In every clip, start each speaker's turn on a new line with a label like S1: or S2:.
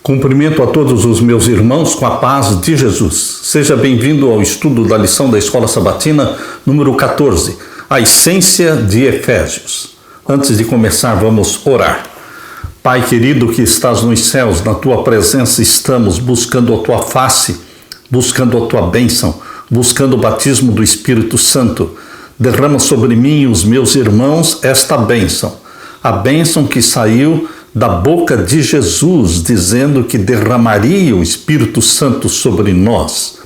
S1: Cumprimento a todos os meus irmãos com a paz de Jesus. Seja bem-vindo ao estudo da lição da Escola Sabatina, número 14, a essência de Efésios. Antes de começar, vamos orar. Pai querido que estás nos céus, na tua presença estamos buscando a tua face, buscando a tua bênção, buscando o batismo do Espírito Santo. Derrama sobre mim e os meus irmãos esta bênção, a bênção que saiu da boca de Jesus, dizendo que derramaria o Espírito Santo sobre nós.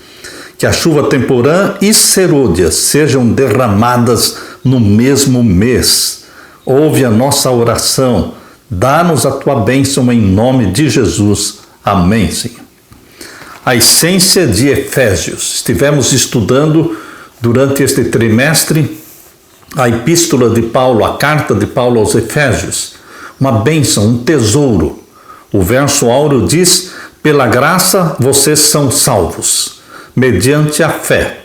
S1: Que a chuva temporã e serôdia sejam derramadas no mesmo mês. Ouve a nossa oração, dá-nos a tua bênção em nome de Jesus. Amém, Senhor. A essência de Efésios. Estivemos estudando durante este trimestre a epístola de Paulo, a carta de Paulo aos Efésios. Uma bênção, um tesouro. O verso áureo diz: pela graça vocês são salvos, mediante a fé.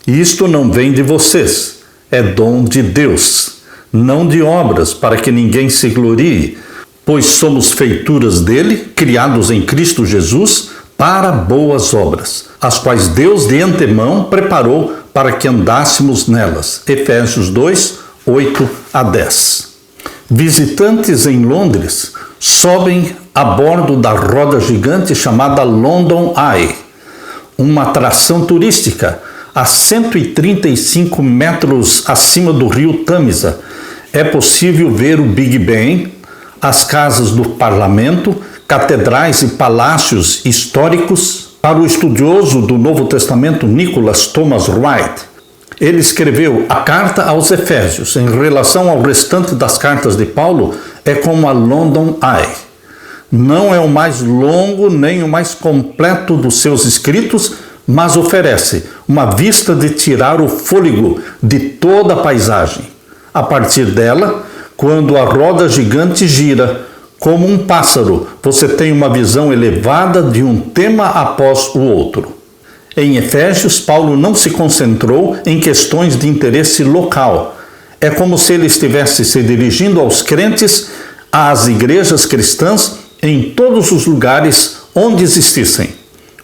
S1: E isto não vem de vocês, é dom de Deus, não de obras, para que ninguém se glorie, pois somos feituras dele, criados em Cristo Jesus, para boas obras, as quais Deus de antemão preparou para que andássemos nelas. Efésios 2, 8 a 10. Visitantes em Londres sobem a bordo da roda gigante chamada London Eye, uma atração turística a 135 metros acima do rio Tâmisa. É possível ver o Big Ben, as casas do parlamento, catedrais e palácios históricos. Para o estudioso do Novo Testamento Nicholas Thomas Wright, ele escreveu a carta aos Efésios, em relação ao restante das cartas de Paulo, é como a London Eye. Não é o mais longo nem o mais completo dos seus escritos, mas oferece uma vista de tirar o fôlego de toda a paisagem. A partir dela, quando a roda gigante gira, como um pássaro, você tem uma visão elevada de um tema após o outro. Em Efésios, Paulo não se concentrou em questões de interesse local. É como se ele estivesse se dirigindo aos crentes, às igrejas cristãs, em todos os lugares onde existissem.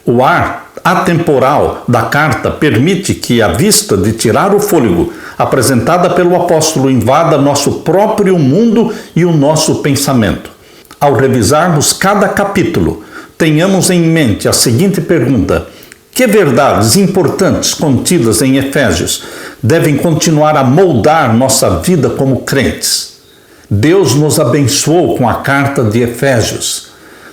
S1: O ar atemporal da carta permite que a vista de tirar o fôlego, apresentada pelo apóstolo, invada nosso próprio mundo e o nosso pensamento. Ao revisarmos cada capítulo, tenhamos em mente a seguinte pergunta: que verdades importantes contidas em Efésios devem continuar a moldar nossa vida como crentes? Deus nos abençoou com a carta de Efésios.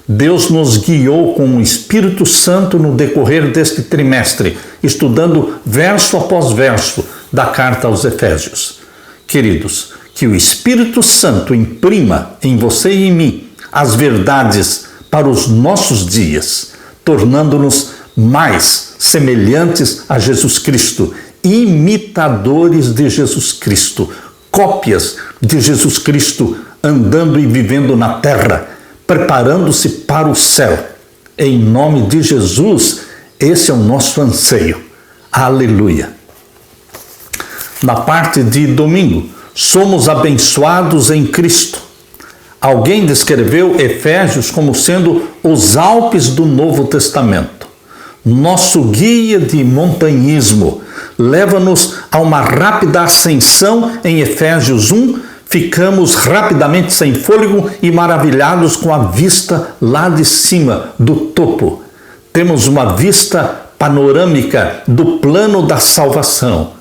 S1: Deus nos guiou com o Espírito Santo no decorrer deste trimestre, estudando verso após verso da carta aos Efésios. Queridos, que o Espírito Santo imprima em você e em mim as verdades para os nossos dias, tornando-nos mais semelhantes a Jesus Cristo, imitadores de Jesus Cristo, cópias de Jesus Cristo, andando e vivendo na terra, preparando-se para o céu. Em nome de Jesus, esse é o nosso anseio. Aleluia! Na parte de domingo, somos abençoados em Cristo. Alguém descreveu Efésios como sendo os Alpes do Novo Testamento. Nosso guia de montanhismo leva-nos a uma rápida ascensão em Efésios 1. Ficamos rapidamente sem fôlego e maravilhados com a vista lá de cima, do topo. Temos uma vista panorâmica do plano da salvação.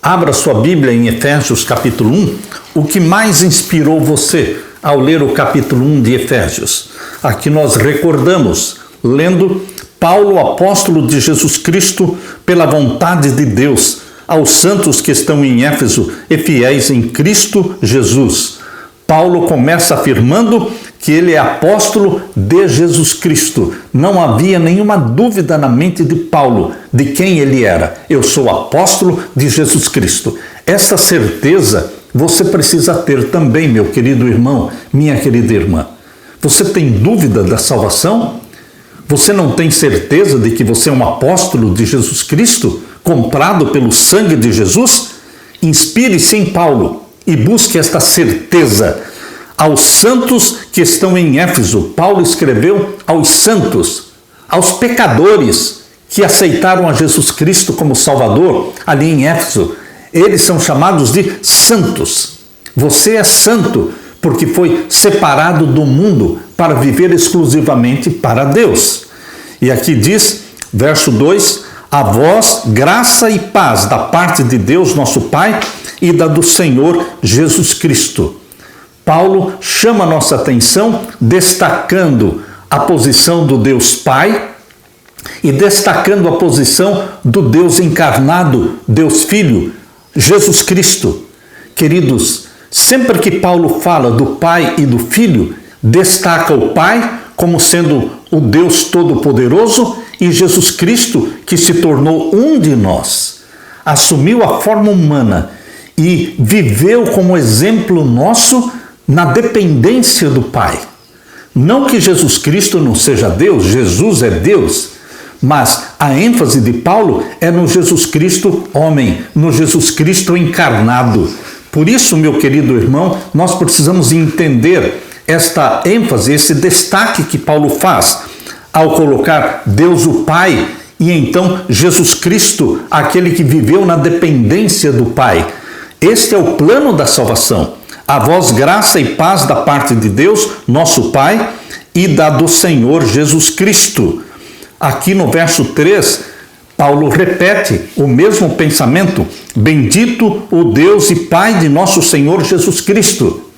S1: Abra sua Bíblia em Efésios capítulo 1. O que mais inspirou você ao ler o capítulo 1 de Efésios? Aqui nós recordamos, lendo Paulo, apóstolo de Jesus Cristo, pela vontade de Deus, aos santos que estão em Éfeso e fiéis em Cristo Jesus. Paulo começa afirmando que ele é apóstolo de Jesus Cristo. Não havia nenhuma dúvida na mente de Paulo de quem ele era. Eu sou apóstolo de Jesus Cristo. Essa certeza você precisa ter também, meu querido irmão, minha querida irmã. Você tem dúvida da salvação? Você não tem certeza de que você é um apóstolo de Jesus Cristo, comprado pelo sangue de Jesus? Inspire-se em Paulo e busque esta certeza. aos santos que estão em Éfeso. Paulo escreveu aos santos, aos pecadores que aceitaram a Jesus Cristo como Salvador ali em Éfeso. Eles são chamados de santos. Você é santo porque foi separado do mundo para viver exclusivamente para Deus. E aqui diz, verso 2, a vós graça e paz da parte de Deus nosso Pai e da do Senhor Jesus Cristo. Paulo chama nossa atenção destacando a posição do Deus Pai e destacando a posição do Deus encarnado, Deus Filho, Jesus Cristo. Queridos, sempre que Paulo fala do Pai e do Filho, destaca o Pai como sendo o Deus Todo-Poderoso e Jesus Cristo que se tornou um de nós, assumiu a forma humana e viveu como exemplo nosso na dependência do Pai. Não que Jesus Cristo não seja Deus, Jesus é Deus, mas a ênfase de Paulo é no Jesus Cristo homem, no Jesus Cristo encarnado. Por isso, meu querido irmão, nós precisamos entender esta ênfase, esse destaque que Paulo faz ao colocar Deus o Pai e então Jesus Cristo, aquele que viveu na dependência do Pai. Este é o plano da salvação. A vós graça e paz da parte de Deus, nosso Pai, e da do Senhor Jesus Cristo. Aqui no verso 3, Paulo repete o mesmo pensamento. Bendito o Deus e Pai de nosso Senhor Jesus Cristo.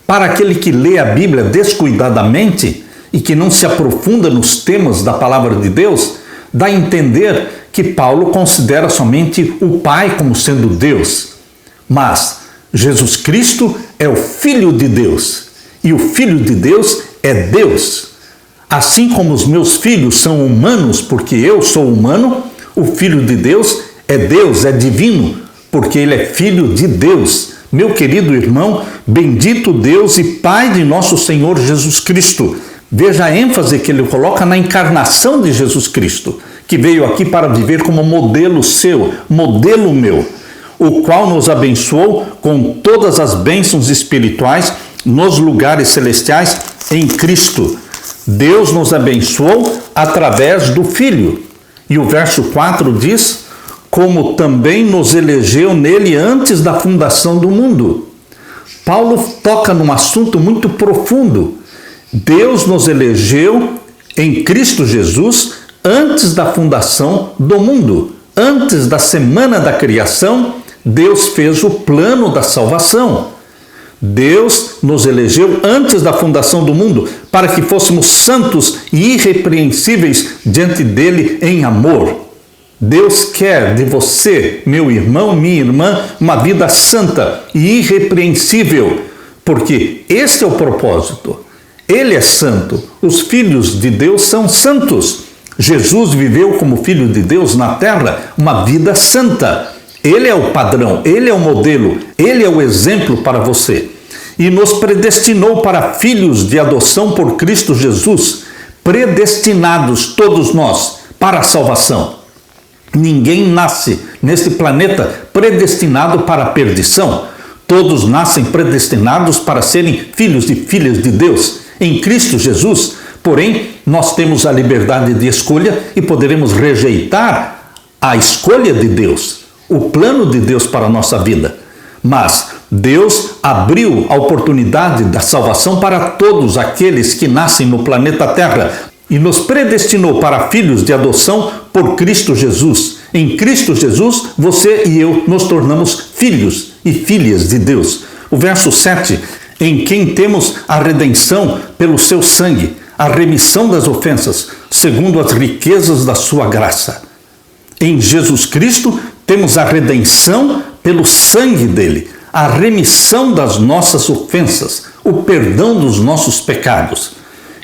S1: Para aquele que lê a Bíblia descuidadamente e que não se aprofunda nos temas da palavra de Deus, dá a entender que Paulo considera somente o Pai como sendo Deus. Mas Jesus Cristo é o Filho de Deus e o Filho de Deus é Deus. Assim como os meus filhos são humanos porque eu sou humano, o Filho de Deus, é divino, porque ele é Filho de Deus. Meu querido irmão, bendito Deus e Pai de nosso Senhor Jesus Cristo. Veja a ênfase que ele coloca na encarnação de Jesus Cristo, que veio aqui para viver como modelo seu, modelo meu, o qual nos abençoou com todas as bênçãos espirituais nos lugares celestiais em Cristo. Deus nos abençoou através do Filho. E o verso 4 diz, como também nos elegeu nele antes da fundação do mundo. Paulo toca num assunto muito profundo. Deus nos elegeu em Cristo Jesus antes da fundação do mundo. Antes da semana da criação, Deus fez o plano da salvação. Deus nos elegeu antes da fundação do mundo para que fôssemos santos e irrepreensíveis diante dele em amor. Deus quer de você, meu irmão, minha irmã, uma vida santa e irrepreensível, porque este é o propósito. Ele é santo. Os filhos de Deus são santos. Jesus viveu como filho de Deus na terra uma vida santa. Ele é o padrão, ele é o modelo, ele é o exemplo para você. E nos predestinou para filhos de adoção por Cristo Jesus, predestinados todos nós para a salvação. Ninguém nasce neste planeta predestinado para a perdição. Todos nascem predestinados para serem filhos e filhas de Deus em Cristo Jesus. Porém, nós temos a liberdade de escolha e poderemos rejeitar a escolha de Deus, o plano de Deus para a nossa vida. Mas Deus abriu a oportunidade da salvação para todos aqueles que nascem no planeta Terra e nos predestinou para filhos de adoção por Cristo Jesus. Em Cristo Jesus, você e eu nos tornamos filhos e filhas de Deus. O verso 7, em quem temos a redenção pelo seu sangue, a remissão das ofensas, segundo as riquezas da sua graça. Em Jesus Cristo, temos a redenção pelo sangue dele, a remissão das nossas ofensas, o perdão dos nossos pecados.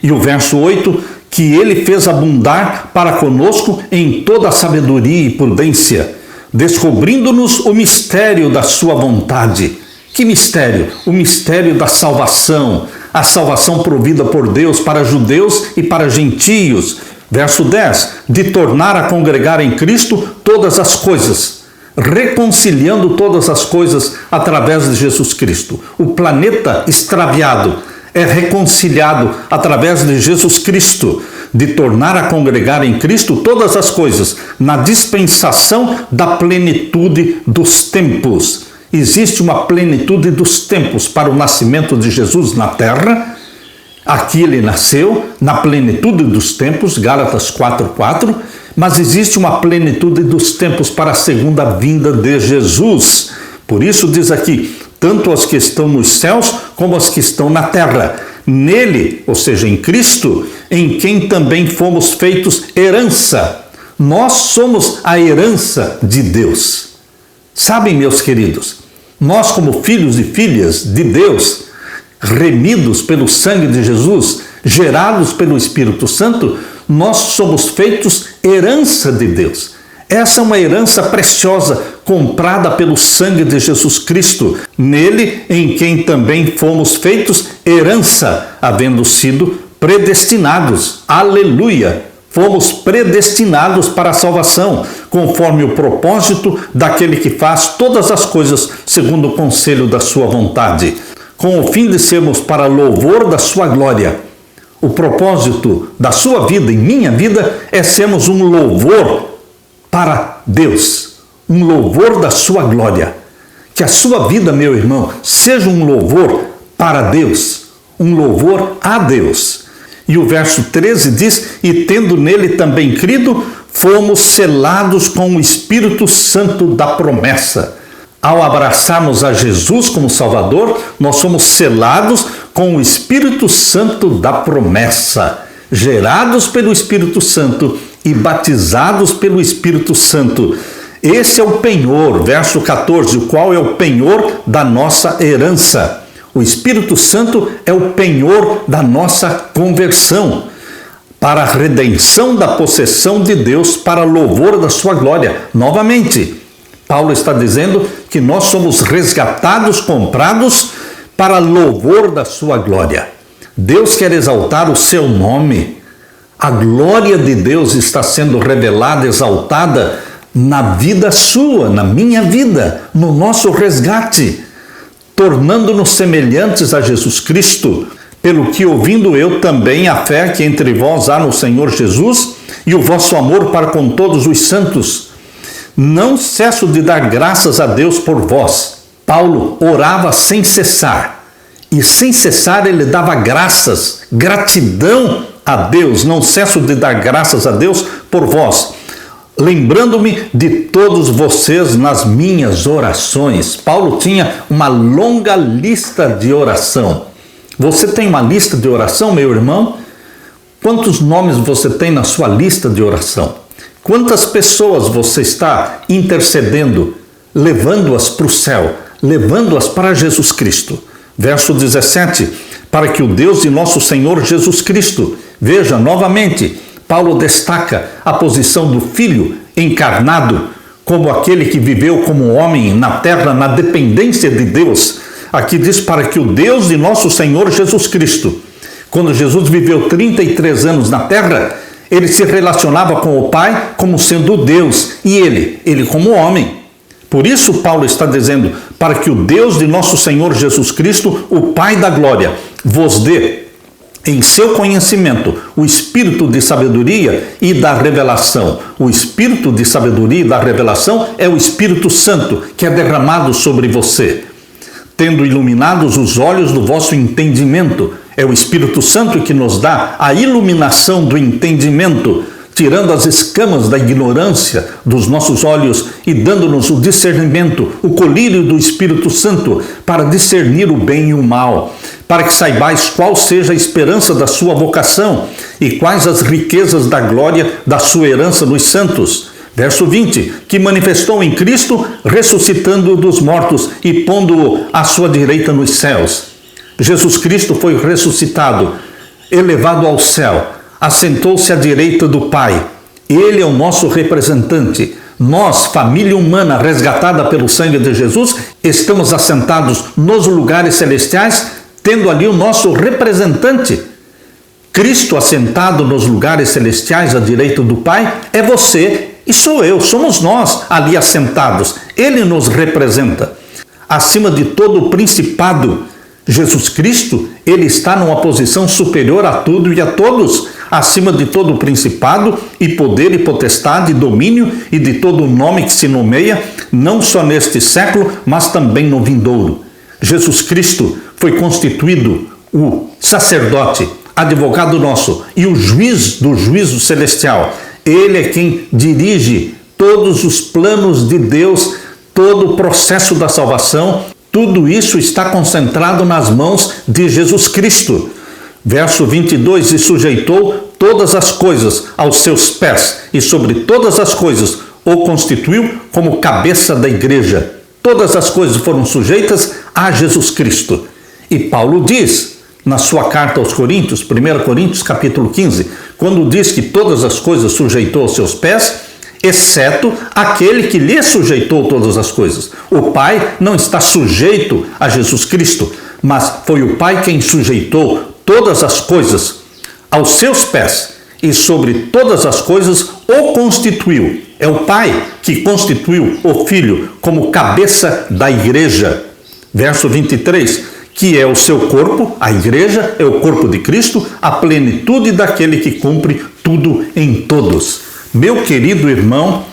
S1: E o verso 8, que ele fez abundar para conosco em toda a sabedoria e prudência, descobrindo-nos o mistério da sua vontade. Que mistério? O mistério da salvação, a salvação provida por Deus para judeus e para gentios. Verso 10, de tornar a congregar em Cristo todas as coisas, reconciliando todas as coisas através de Jesus Cristo. O planeta extraviado é reconciliado através de Jesus Cristo, de tornar a congregar em Cristo todas as coisas, na dispensação da plenitude dos tempos. Existe uma plenitude dos tempos para o nascimento de Jesus na terra. Aqui ele nasceu, na plenitude dos tempos, Gálatas 4:4, mas existe uma plenitude dos tempos para a segunda vinda de Jesus. Por isso diz aqui, tanto as que estão nos céus como as que estão na terra. Nele, ou seja, em Cristo, em quem também fomos feitos herança. Nós somos a herança de Deus. Sabem, meus queridos, nós como filhos e filhas de Deus, remidos pelo sangue de Jesus, gerados pelo Espírito Santo, nós somos feitos herança de Deus. Essa é uma herança preciosa, comprada pelo sangue de Jesus Cristo, nele em quem também fomos feitos herança, havendo sido predestinados. Aleluia! Fomos predestinados para a salvação, conforme o propósito daquele que faz todas as coisas segundo o conselho da sua vontade, com o fim de sermos para louvor da sua glória. O propósito da sua vida e minha vida é sermos um louvor para Deus, um louvor da sua glória. Que a sua vida, meu irmão, seja um louvor para Deus, um louvor a Deus. E o verso 13 diz, e tendo nele também crido, fomos selados com o Espírito Santo da promessa. Ao abraçarmos a Jesus como Salvador, nós somos selados com o Espírito Santo da promessa, gerados pelo Espírito Santo e batizados pelo Espírito Santo. Esse é o penhor, verso 14, o qual é o penhor da nossa herança. O Espírito Santo é o penhor da nossa conversão, para a redenção da possessão de Deus, para louvor da sua glória. Novamente, Paulo está dizendo que nós somos resgatados, comprados, para louvor da sua glória. Deus quer exaltar o seu nome. A glória de Deus está sendo revelada, exaltada na vida sua, na minha vida, no nosso resgate, tornando-nos semelhantes a Jesus Cristo, pelo que ouvindo eu também a fé que entre vós há no Senhor Jesus e o vosso amor para com todos os santos. Não cesso de dar graças a Deus por vós. Paulo orava sem cessar, e sem cessar ele dava graças, gratidão a Deus. Não cesso de dar graças a Deus por vós, lembrando-me de todos vocês nas minhas orações. Paulo tinha uma longa lista de oração. Você tem uma lista de oração, meu irmão? Quantos nomes você tem na sua lista de oração? Quantas pessoas você está intercedendo, levando-as para o céu, levando-as para Jesus Cristo? Verso 17, para que o Deus de nosso Senhor Jesus Cristo, veja novamente, Paulo destaca a posição do Filho encarnado, como aquele que viveu como homem na terra, na dependência de Deus. Aqui diz, para que o Deus de nosso Senhor Jesus Cristo, quando Jesus viveu 33 anos na terra, ele se relacionava com o Pai como sendo Deus, e ele como homem. Por isso Paulo está dizendo, para que o Deus de nosso Senhor Jesus Cristo, o Pai da glória, vos dê em seu conhecimento o espírito de sabedoria e da revelação. O espírito de sabedoria e da revelação é o Espírito Santo que é derramado sobre você, tendo iluminados os olhos do vosso entendimento. É o Espírito Santo que nos dá a iluminação do entendimento, tirando as escamas da ignorância dos nossos olhos e dando-nos o discernimento, o colírio do Espírito Santo, para discernir o bem e o mal, para que saibais qual seja a esperança da sua vocação e quais as riquezas da glória da sua herança nos santos. Verso 20, que manifestou em Cristo, ressuscitando-o dos mortos e pondo-o à sua direita nos céus. Jesus Cristo foi ressuscitado, elevado ao céu, assentou-se à direita do Pai. Ele é o nosso representante. Nós, família humana resgatada pelo sangue de Jesus, estamos assentados nos lugares celestiais, tendo ali o nosso representante. Cristo assentado nos lugares celestiais à direita do Pai é você e sou eu, somos nós ali assentados. Ele nos representa. Acima de todo o principado, Jesus Cristo, ele está numa posição superior a tudo e a todos, acima de todo principado e poder e potestade e domínio e de todo nome que se nomeia, não só neste século, mas também no vindouro. Jesus Cristo foi constituído o sacerdote, advogado nosso e o juiz do juízo celestial. Ele é quem dirige todos os planos de Deus, todo o processo da salvação. Tudo isso está concentrado nas mãos de Jesus Cristo. Verso 22, e sujeitou todas as coisas aos seus pés, e sobre todas as coisas o constituiu como cabeça da igreja. Todas as coisas foram sujeitas a Jesus Cristo. E Paulo diz, na sua carta aos Coríntios, 1 Coríntios capítulo 15, quando diz que todas as coisas sujeitou aos seus pés, exceto aquele que lhe sujeitou todas as coisas. O Pai não está sujeito a Jesus Cristo, mas foi o Pai quem sujeitou todas as coisas aos seus pés e sobre todas as coisas o constituiu. É o Pai que constituiu o Filho como cabeça da igreja. Verso 23, que é o seu corpo, a igreja é o corpo de Cristo, a plenitude daquele que cumpre tudo em todos. Meu querido irmão,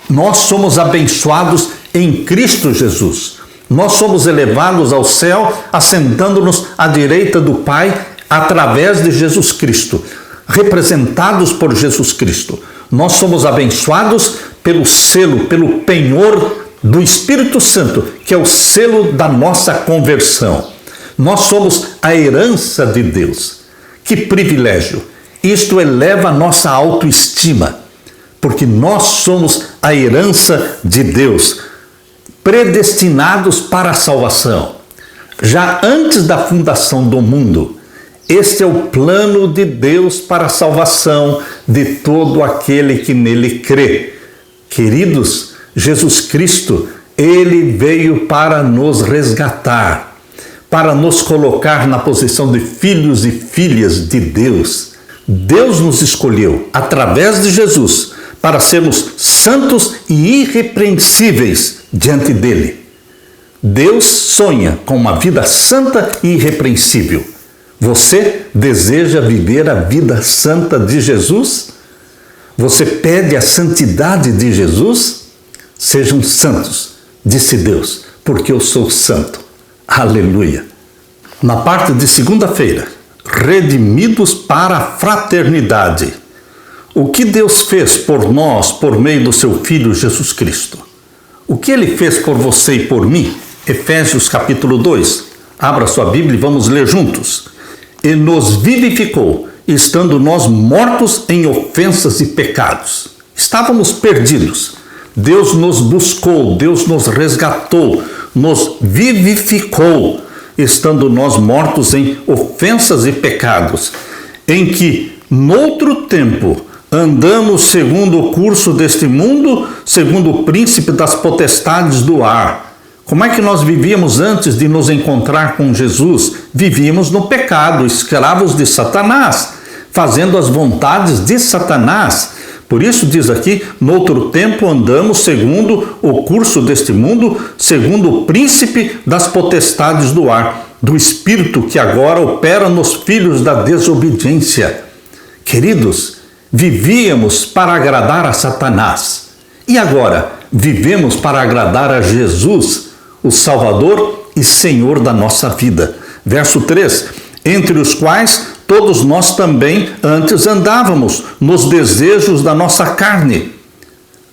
S1: nós somos abençoados em Cristo Jesus. Nós somos elevados ao céu, assentando-nos à direita do Pai, através de Jesus Cristo, representados por Jesus Cristo. Nós somos abençoados pelo selo, pelo penhor do Espírito Santo, que é o selo da nossa conversão. Nós somos a herança de Deus. Que privilégio! Isto eleva a nossa autoestima, porque nós somos a herança de Deus, predestinados para a salvação. Já antes da fundação do mundo, este é o plano de Deus para a salvação de todo aquele que nele crê. Queridos, Jesus Cristo, ele veio para nos resgatar, para nos colocar na posição de filhos e filhas de Deus. Deus nos escolheu, através de Jesus, para sermos santos e irrepreensíveis diante dele. Deus sonha com uma vida santa e irrepreensível. Você deseja viver a vida santa de Jesus? Você pede a santidade de Jesus? Sejam santos, disse Deus, porque eu sou santo. Aleluia! Na parte de segunda-feira, redimidos para a fraternidade. O que Deus fez por nós por meio do seu Filho Jesus Cristo? O que ele fez por você e por mim? Efésios capítulo 2. Abra sua Bíblia e vamos ler juntos. E nos vivificou, estando nós mortos em ofensas e pecados. Estávamos perdidos. Deus nos buscou, Deus nos resgatou, nos vivificou, estando nós mortos em ofensas e pecados, em que, noutro tempo, andamos segundo o curso deste mundo, segundo o príncipe das potestades do ar. Como é que nós vivíamos antes de nos encontrar com Jesus? Vivíamos no pecado, escravos de Satanás, fazendo as vontades de Satanás. Por isso diz aqui, noutro tempo andamos segundo o curso deste mundo, segundo o príncipe das potestades do ar, do espírito que agora opera nos filhos da desobediência. Queridos, vivíamos para agradar a Satanás. E agora, vivemos para agradar a Jesus, o Salvador e Senhor da nossa vida. Verso 3, entre os quais todos nós também antes andávamos nos desejos da nossa carne.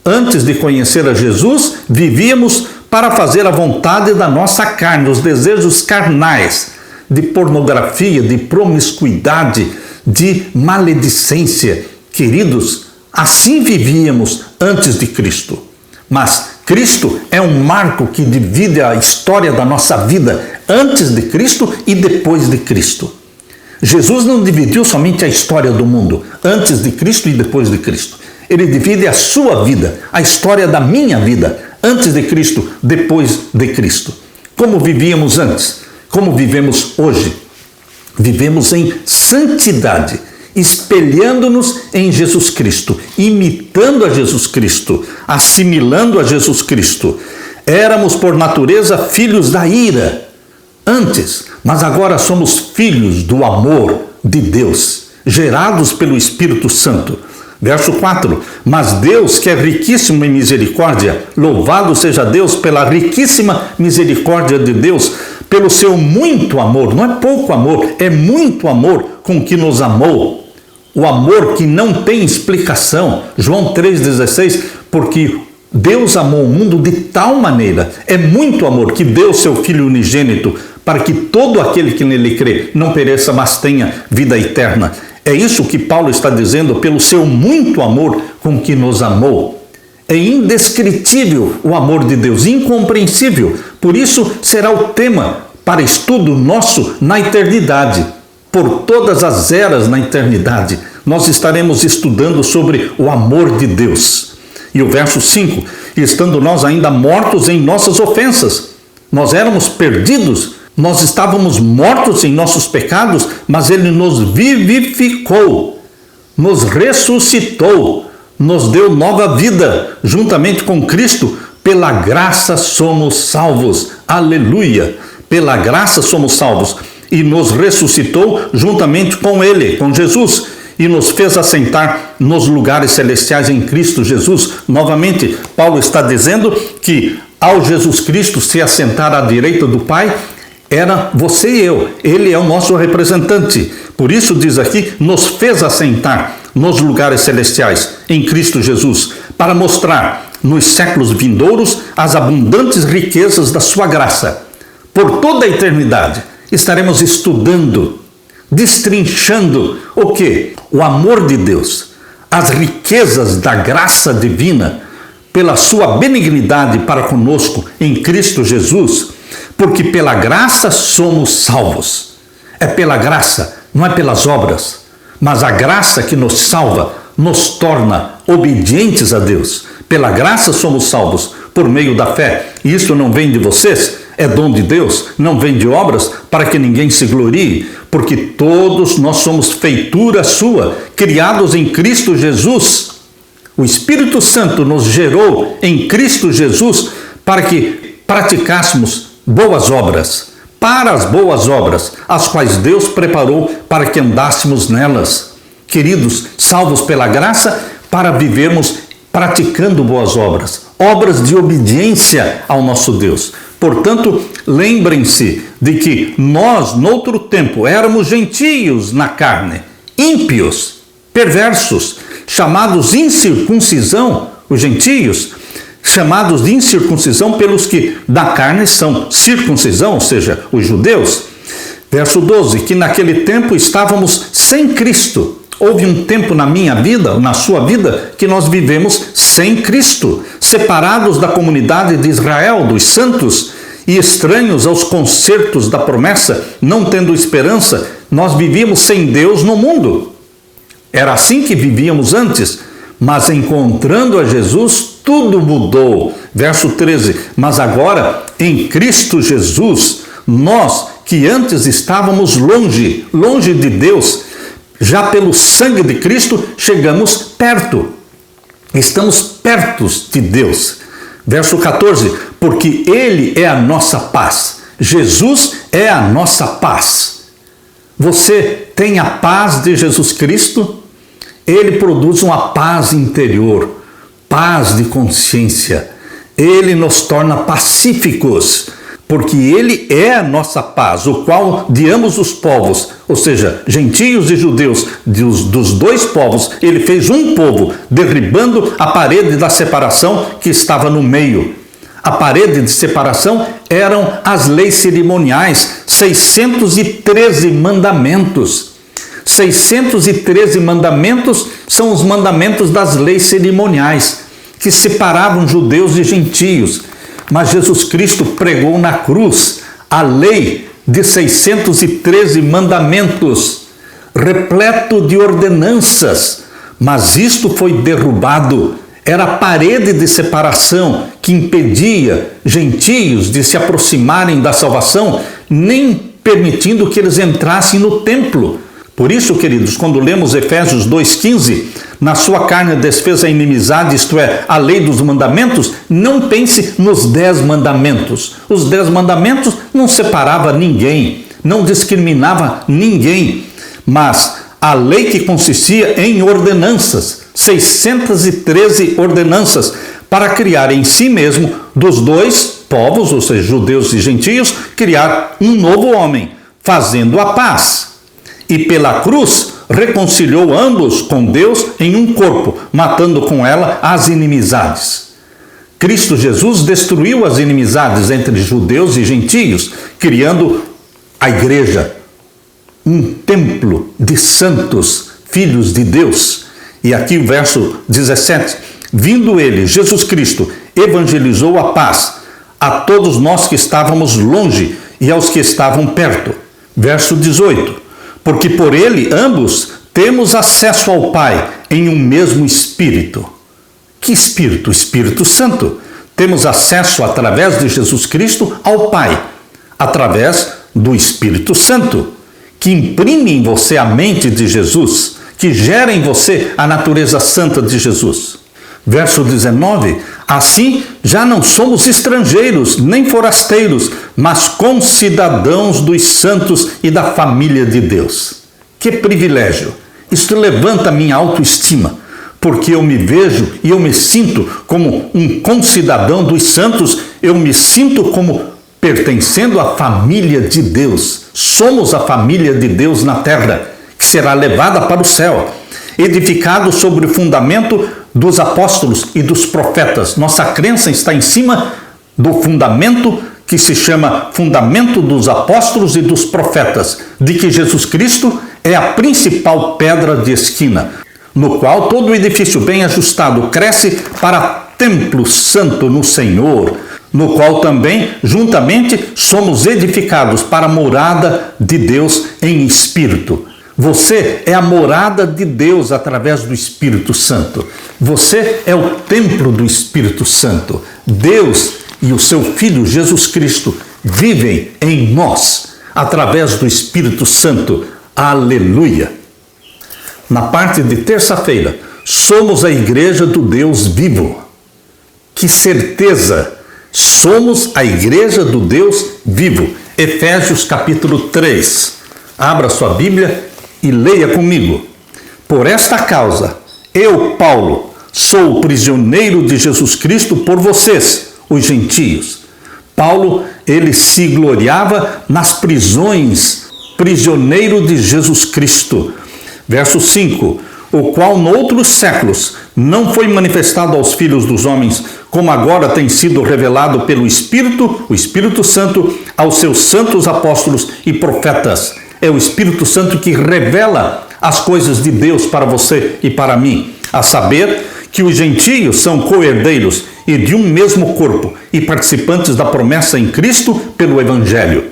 S1: Antes de conhecer a Jesus, vivíamos para fazer a vontade da nossa carne, os desejos carnais, de pornografia, de promiscuidade, de maledicência. Queridos, assim vivíamos antes de Cristo. Mas Cristo é um marco que divide a história da nossa vida antes de Cristo e depois de Cristo. Jesus não dividiu somente a história do mundo, antes de Cristo e depois de Cristo. Ele divide a sua vida, a história da minha vida, antes de Cristo, depois de Cristo. Como vivíamos antes? Como vivemos hoje? Vivemos em santidade, espelhando-nos em Jesus Cristo, imitando a Jesus Cristo, assimilando a Jesus Cristo. Éramos por natureza filhos da ira. Antes, Mas agora somos filhos do amor de Deus, gerados pelo Espírito Santo. Verso 4, mas Deus, que é riquíssimo em misericórdia, louvado seja Deus pela riquíssima misericórdia de Deus, pelo seu muito amor, não é pouco amor, é muito amor com que nos amou. O amor que não tem explicação. João 3,16, porque Deus amou o mundo de tal maneira, é muito amor, que deu seu Filho unigênito, para que todo aquele que nele crê não pereça, mas tenha vida eterna. É isso que Paulo está dizendo, pelo seu muito amor com que nos amou. É indescritível o amor de Deus, incompreensível. Por isso será o tema para estudo nosso na eternidade. Por todas as eras na eternidade, nós estaremos estudando sobre o amor de Deus. E o verso 5, estando nós ainda mortos em nossas ofensas, nós éramos perdidos, nós estávamos mortos em nossos pecados, mas Ele nos vivificou, nos ressuscitou, nos deu nova vida, juntamente com Cristo. Pela graça somos salvos. Aleluia! Pela graça somos salvos. E nos ressuscitou juntamente com Ele, com Jesus, e nos fez assentar nos lugares celestiais em Cristo Jesus. Novamente, Paulo está dizendo que ao Jesus Cristo se assentar à direita do Pai, era você e eu. Ele é o nosso representante. Por isso diz aqui, nos fez assentar nos lugares celestiais em Cristo Jesus, para mostrar nos séculos vindouros as abundantes riquezas da sua graça. Por toda a eternidade estaremos estudando, destrinchando o quê? O amor de Deus, as riquezas da graça divina, pela sua benignidade para conosco em Cristo Jesus, porque pela graça somos salvos. É pela graça, não é pelas obras, mas a graça que nos salva, nos torna obedientes a Deus. Pela graça somos salvos, por meio da fé. E isso não vem de vocês, é dom de Deus, não vem de obras, para que ninguém se glorie, porque todos nós somos feitura sua, criados em Cristo Jesus. O Espírito Santo nos gerou em Cristo Jesus para que praticássemos boas obras, para as boas obras, as quais Deus preparou para que andássemos nelas. Queridos, salvos pela graça, para vivermos praticando boas obras, obras de obediência ao nosso Deus. Portanto, lembrem-se de que nós, noutro tempo, éramos gentios na carne, ímpios, perversos, chamados incircuncisão, os gentios, chamados de incircuncisão pelos que da carne são circuncisão, ou seja, os judeus. Verso 12, que naquele tempo estávamos sem Cristo. Houve um tempo na minha vida, na sua vida, que nós vivemos sem Cristo, separados da comunidade de Israel, dos santos, e estranhos aos concertos da promessa, não tendo esperança. Nós vivíamos sem Deus no mundo. Era assim que vivíamos antes, mas encontrando a Jesus, tudo mudou. Verso 13, mas agora, em Cristo Jesus, nós que antes estávamos longe de Deus, já pelo sangue de Cristo, chegamos perto. Estamos perto de Deus. Verso 14, porque Ele é a nossa paz. Jesus é a nossa paz. Você tem a paz de Jesus Cristo? Ele produz uma paz interior, paz de consciência. Ele nos torna pacíficos, porque Ele é a nossa paz, o qual de ambos os povos, ou seja, gentios e judeus, dos dois povos, Ele fez um povo, derribando a parede da separação que estava no meio. A parede de separação eram as leis cerimoniais, 613 mandamentos. 613 mandamentos são os mandamentos das leis cerimoniais, que separavam judeus e gentios. Mas Jesus Cristo pregou na cruz a lei de 613 mandamentos, repleto de ordenanças, mas isto foi derrubado. Era a parede de separação que impedia gentios de se aproximarem da salvação, nem permitindo que eles entrassem no templo. Por isso, queridos, quando lemos Efésios 2,15, na sua carne desfez a inimizade, isto é, a lei dos mandamentos, não pense nos 10 mandamentos. Os 10 mandamentos não separavam ninguém, não discriminava ninguém, mas a lei que consistia em ordenanças, 613 ordenanças, para criar em si mesmo dos dois povos, ou seja, judeus e gentios, criar um novo homem, fazendo a paz. E pela cruz reconciliou ambos com Deus em um corpo, matando com ela as inimizades. Cristo Jesus destruiu as inimizades entre judeus e gentios, criando a igreja, um templo de santos, filhos de Deus. E aqui o verso 17, vindo ele, Jesus Cristo, evangelizou a paz a todos nós que estávamos longe e aos que estavam perto. Verso 18, porque por ele ambos temos acesso ao Pai em um mesmo Espírito. Que Espírito? Espírito Santo. Temos acesso através de Jesus Cristo ao Pai, através do Espírito Santo, que imprime em você a mente de Jesus, que gera em você a natureza santa de Jesus. Verso 19, assim já não somos estrangeiros, nem forasteiros, mas concidadãos dos santos e da família de Deus. Que privilégio! Isto levanta minha autoestima, porque eu me vejo e eu me sinto como um concidadão dos santos, eu me sinto como pertencendo à família de Deus. Somos a família de Deus na terra, que será levada para o céu, edificado sobre o fundamento dos apóstolos e dos profetas. Nossa crença está em cima do fundamento que se chama fundamento dos apóstolos e dos profetas, de que Jesus Cristo é a principal pedra de esquina, no qual todo o edifício bem ajustado cresce para templo santo no Senhor, no qual também, juntamente, somos edificados para a morada de Deus em espírito. Você é a morada de Deus através do Espírito Santo. Você é o templo do Espírito Santo. Deus e o seu Filho Jesus Cristo vivem em nós através do Espírito Santo. Aleluia! Na parte de terça-feira, somos a igreja do Deus vivo. Que certeza! Somos a igreja do Deus vivo. Efésios capítulo 3. Abra sua Bíblia e leia comigo. Por esta causa, eu, Paulo, sou prisioneiro de Jesus Cristo por vocês, os gentios. Paulo, ele se gloriava nas prisões, prisioneiro de Jesus Cristo. Verso 5, o qual noutros séculos não foi manifestado aos filhos dos homens, como agora tem sido revelado pelo Espírito, o Espírito Santo, aos seus santos apóstolos e profetas. É o Espírito Santo que revela as coisas de Deus para você e para mim, a saber que os gentios são co-herdeiros e de um mesmo corpo e participantes da promessa em Cristo pelo Evangelho,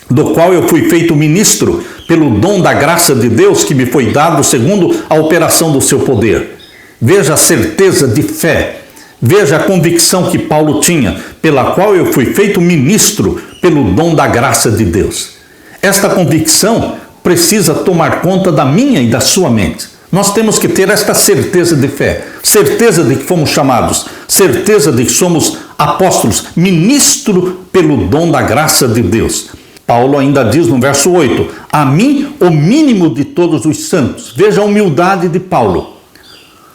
S1: do qual eu fui feito ministro pelo dom da graça de Deus que me foi dado segundo a operação do seu poder. Veja a certeza de fé, veja a convicção que Paulo tinha, pela qual eu fui feito ministro pelo dom da graça de Deus. Esta convicção precisa tomar conta da minha e da sua mente. Nós temos que ter esta certeza de fé, certeza de que fomos chamados, certeza de que somos apóstolos, ministro pelo dom da graça de Deus. Paulo ainda diz no verso 8, a mim o mínimo de todos os santos. Veja a humildade de Paulo.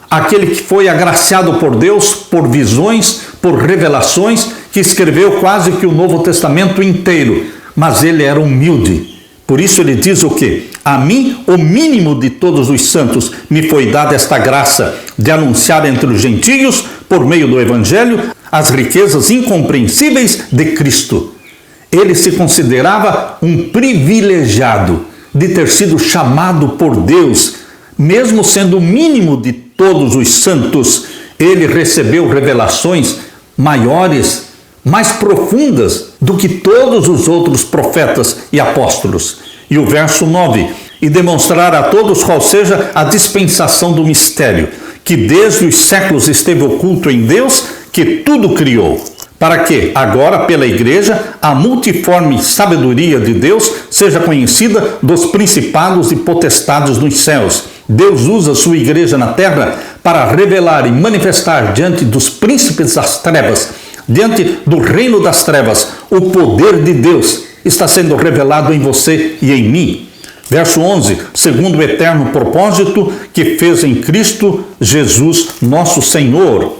S1: Aquele que foi agraciado por Deus, por visões, por revelações, que escreveu quase que o Novo Testamento inteiro, mas ele era humilde. Por isso ele diz o quê? A mim, o mínimo de todos os santos, me foi dada esta graça de anunciar entre os gentios, por meio do Evangelho, as riquezas incompreensíveis de Cristo. Ele se considerava um privilegiado de ter sido chamado por Deus, mesmo sendo o mínimo de todos os santos. Ele recebeu revelações maiores, mais profundas do que todos os outros profetas e apóstolos. E o verso 9, e demonstrar a todos qual seja a dispensação do mistério, que desde os séculos esteve oculto em Deus, que tudo criou, para que agora pela igreja a multiforme sabedoria de Deus seja conhecida dos principados e potestades nos céus. Deus usa sua igreja na terra para revelar e manifestar diante dos príncipes das trevas, diante do reino das trevas, o poder de Deus está sendo revelado em você e em mim. Verso 11, segundo o eterno propósito que fez em Cristo Jesus, nosso Senhor,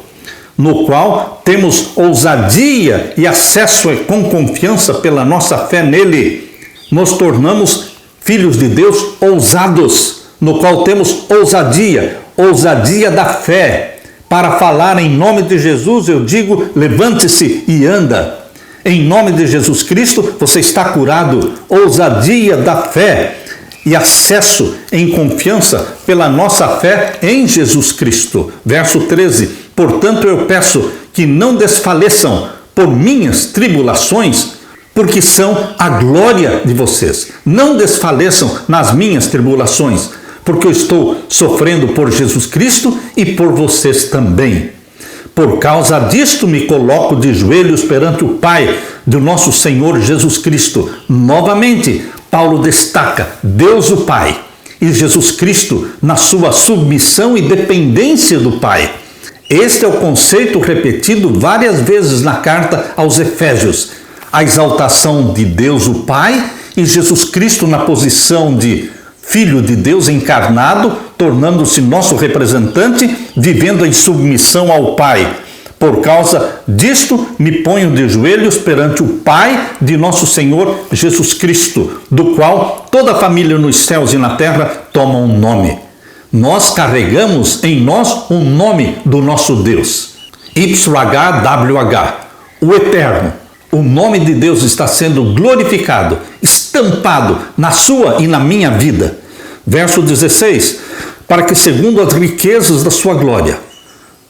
S1: no qual temos ousadia e acesso com confiança pela nossa fé nele. Nos tornamos filhos de Deus ousados, no qual temos ousadia da fé. Para falar em nome de Jesus, eu digo, levante-se e anda. Em nome de Jesus Cristo, você está curado. Ousadia da fé e acesso em confiança pela nossa fé em Jesus Cristo. Verso 13, portanto eu peço que não desfaleçam por minhas tribulações, porque são a glória de vocês. Não desfaleçam nas minhas tribulações, porque eu estou sofrendo por Jesus Cristo e por vocês também. Por causa disto me coloco de joelhos perante o Pai do nosso Senhor Jesus Cristo. Novamente, Paulo destaca Deus o Pai e Jesus Cristo na sua submissão e dependência do Pai. Este é o conceito repetido várias vezes na carta aos Efésios. A exaltação de Deus o Pai e Jesus Cristo na posição de Filho de Deus encarnado, tornando-se nosso representante, vivendo em submissão ao Pai. Por causa disto, me ponho de joelhos perante o Pai de nosso Senhor Jesus Cristo, do qual toda a família nos céus e na terra toma um nome. Nós carregamos em nós um nome do nosso Deus. YHWH, o Eterno. O nome de Deus está sendo glorificado, estampado na sua e na minha vida. Verso 16, para que segundo as riquezas da sua glória,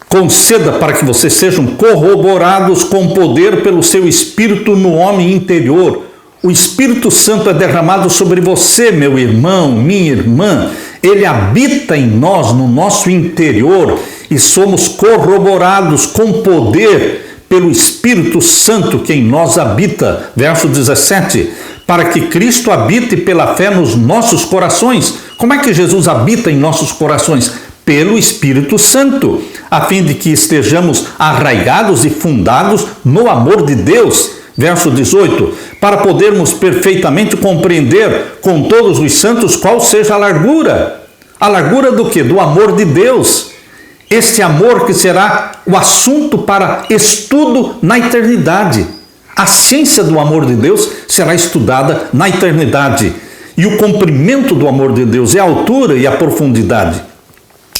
S1: conceda para que vocês sejam corroborados com poder pelo seu Espírito no homem interior. O Espírito Santo é derramado sobre você, meu irmão, minha irmã. Ele habita em nós, no nosso interior, e somos corroborados com poder pelo Espírito Santo que em nós habita. Verso 17, para que Cristo habite pela fé nos nossos corações. Como é que Jesus habita em nossos corações? Pelo Espírito Santo, a fim de que estejamos arraigados e fundados no amor de Deus. Verso 18, para podermos perfeitamente compreender com todos os santos qual seja a largura. A largura do quê? Do amor de Deus. Este amor que será o assunto para estudo na eternidade. A ciência do amor de Deus será estudada na eternidade. E o comprimento do amor de Deus é a altura e a profundidade.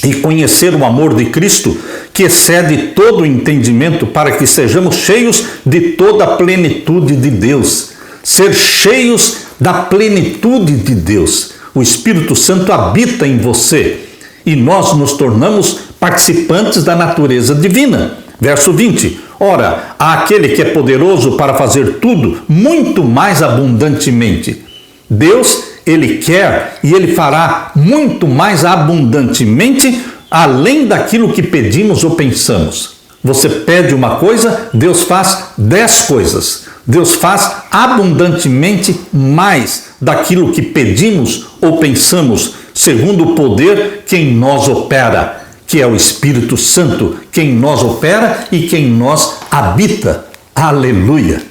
S1: E conhecer o amor de Cristo, que excede todo o entendimento, para que sejamos cheios de toda a plenitude de Deus. Ser cheios da plenitude de Deus. O Espírito Santo habita em você e nós nos tornamos participantes da natureza divina. Verso 20, ora, há aquele que é poderoso para fazer tudo muito mais abundantemente. Deus, Ele quer e Ele fará muito mais abundantemente, além daquilo que pedimos ou pensamos. Você pede uma coisa, Deus faz 10 coisas. Deus faz abundantemente mais daquilo que pedimos ou pensamos, segundo o poder que em nós opera, que é o Espírito Santo, que em nós opera e que em nós habita. Aleluia!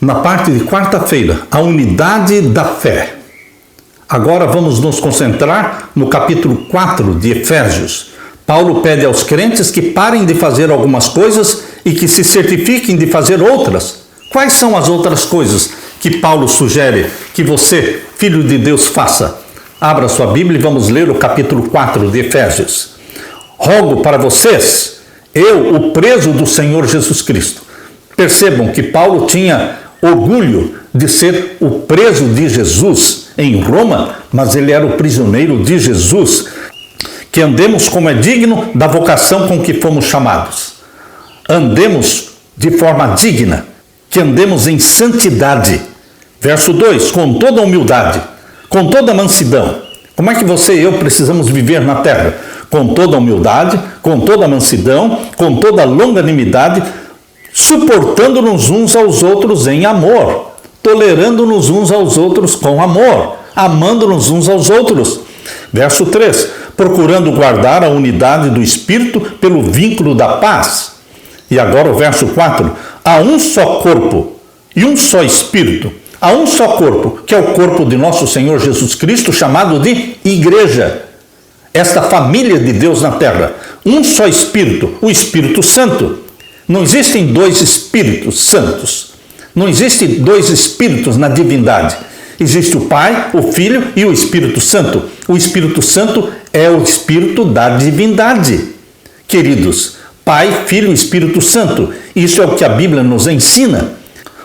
S1: Na parte de quarta-feira, a unidade da fé. Agora vamos nos concentrar no capítulo 4 de Efésios. Paulo pede aos crentes que parem de fazer algumas coisas e que se certifiquem de fazer outras. Quais são as outras coisas que Paulo sugere que você, filho de Deus, faça? Abra sua Bíblia e vamos ler o capítulo 4 de Efésios. Rogo para vocês, eu, o preso do Senhor Jesus Cristo. Percebam que Paulo tinha orgulho de ser o preso de Jesus em Roma, mas ele era o prisioneiro de Jesus. Que andemos como é digno da vocação com que fomos chamados. Andemos de forma digna, que andemos em santidade. Verso 2, com toda humildade, com toda mansidão. Como é que você e eu precisamos viver na terra? Com toda humildade, com toda mansidão, com toda longanimidade, suportando-nos uns aos outros em amor, tolerando-nos uns aos outros com amor, amando-nos uns aos outros. Verso 3, procurando guardar a unidade do Espírito pelo vínculo da paz. E agora o verso 4, há um só corpo e um só Espírito. Há um só corpo, que é o corpo de nosso Senhor Jesus Cristo, chamado de Igreja. Esta família de Deus na terra. Um só Espírito, o Espírito Santo. Não existem dois Espíritos Santos. Não existem dois Espíritos na divindade. Existe o Pai, o Filho e o Espírito Santo. O Espírito Santo é o Espírito da divindade. Queridos, Pai, Filho e Espírito Santo. Isso é o que a Bíblia nos ensina.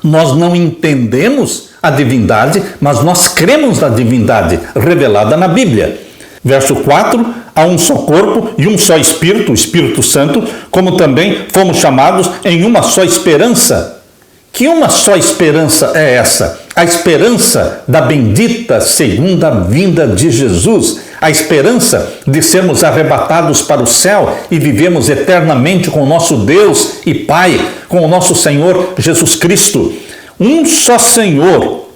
S1: Nós não entendemos a divindade, mas nós cremos na divindade revelada na Bíblia. Verso 4, há um só corpo e um só Espírito, o Espírito Santo, como também fomos chamados em uma só esperança. Que uma só esperança é essa? A esperança da bendita segunda vinda de Jesus. A esperança de sermos arrebatados para o céu e vivemos eternamente com o nosso Deus e Pai, com o nosso Senhor Jesus Cristo. Um só Senhor,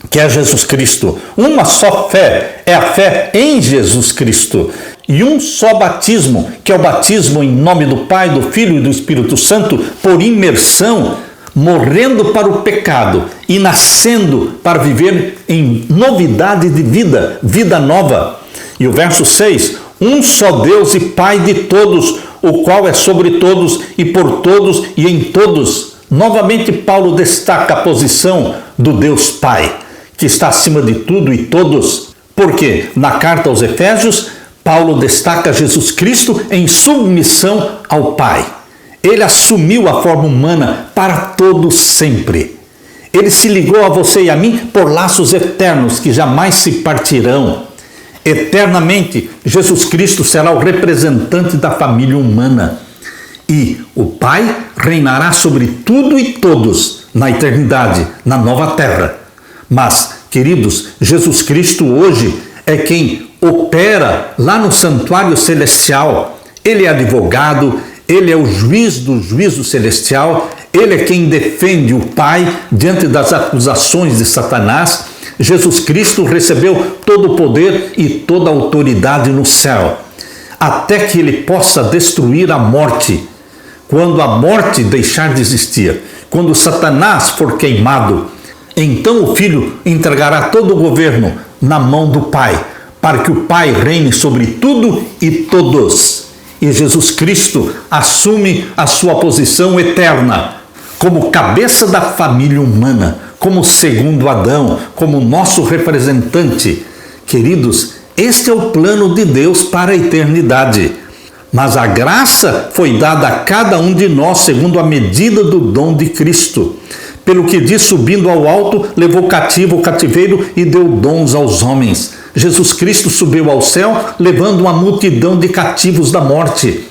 S1: que é Jesus Cristo. Uma só fé, é a fé em Jesus Cristo. E um só batismo, que é o batismo em nome do Pai, do Filho e do Espírito Santo, por imersão, morrendo para o pecado e nascendo para viver em novidade de vida, vida nova. E o verso 6, um só Deus e Pai de todos, o qual é sobre todos e por todos e em todos. Novamente Paulo destaca a posição do Deus Pai, que está acima de tudo e todos. Porque na carta aos Efésios, Paulo destaca Jesus Cristo em submissão ao Pai. Ele assumiu a forma humana para todo sempre. Ele se ligou a você e a mim por laços eternos que jamais se partirão. Eternamente, Jesus Cristo será o representante da família humana. E o Pai reinará sobre tudo e todos na eternidade, na nova terra. Mas, queridos, Jesus Cristo hoje é quem opera lá no santuário celestial. Ele é advogado, ele é o juiz do juízo celestial, ele é quem defende o Pai diante das acusações de Satanás. Jesus Cristo recebeu todo o poder e toda a autoridade no céu, até que ele possa destruir a morte. Quando a morte deixar de existir, quando Satanás for queimado, então o Filho entregará todo o governo na mão do Pai, para que o Pai reine sobre tudo e todos. E Jesus Cristo assume a sua posição eterna, como cabeça da família humana, como segundo Adão, como nosso representante. Queridos, este é o plano de Deus para a eternidade. Mas a graça foi dada a cada um de nós segundo a medida do dom de Cristo. Pelo que diz, subindo ao alto, levou cativo o cativeiro e deu dons aos homens. Jesus Cristo subiu ao céu, levando uma multidão de cativos da morte.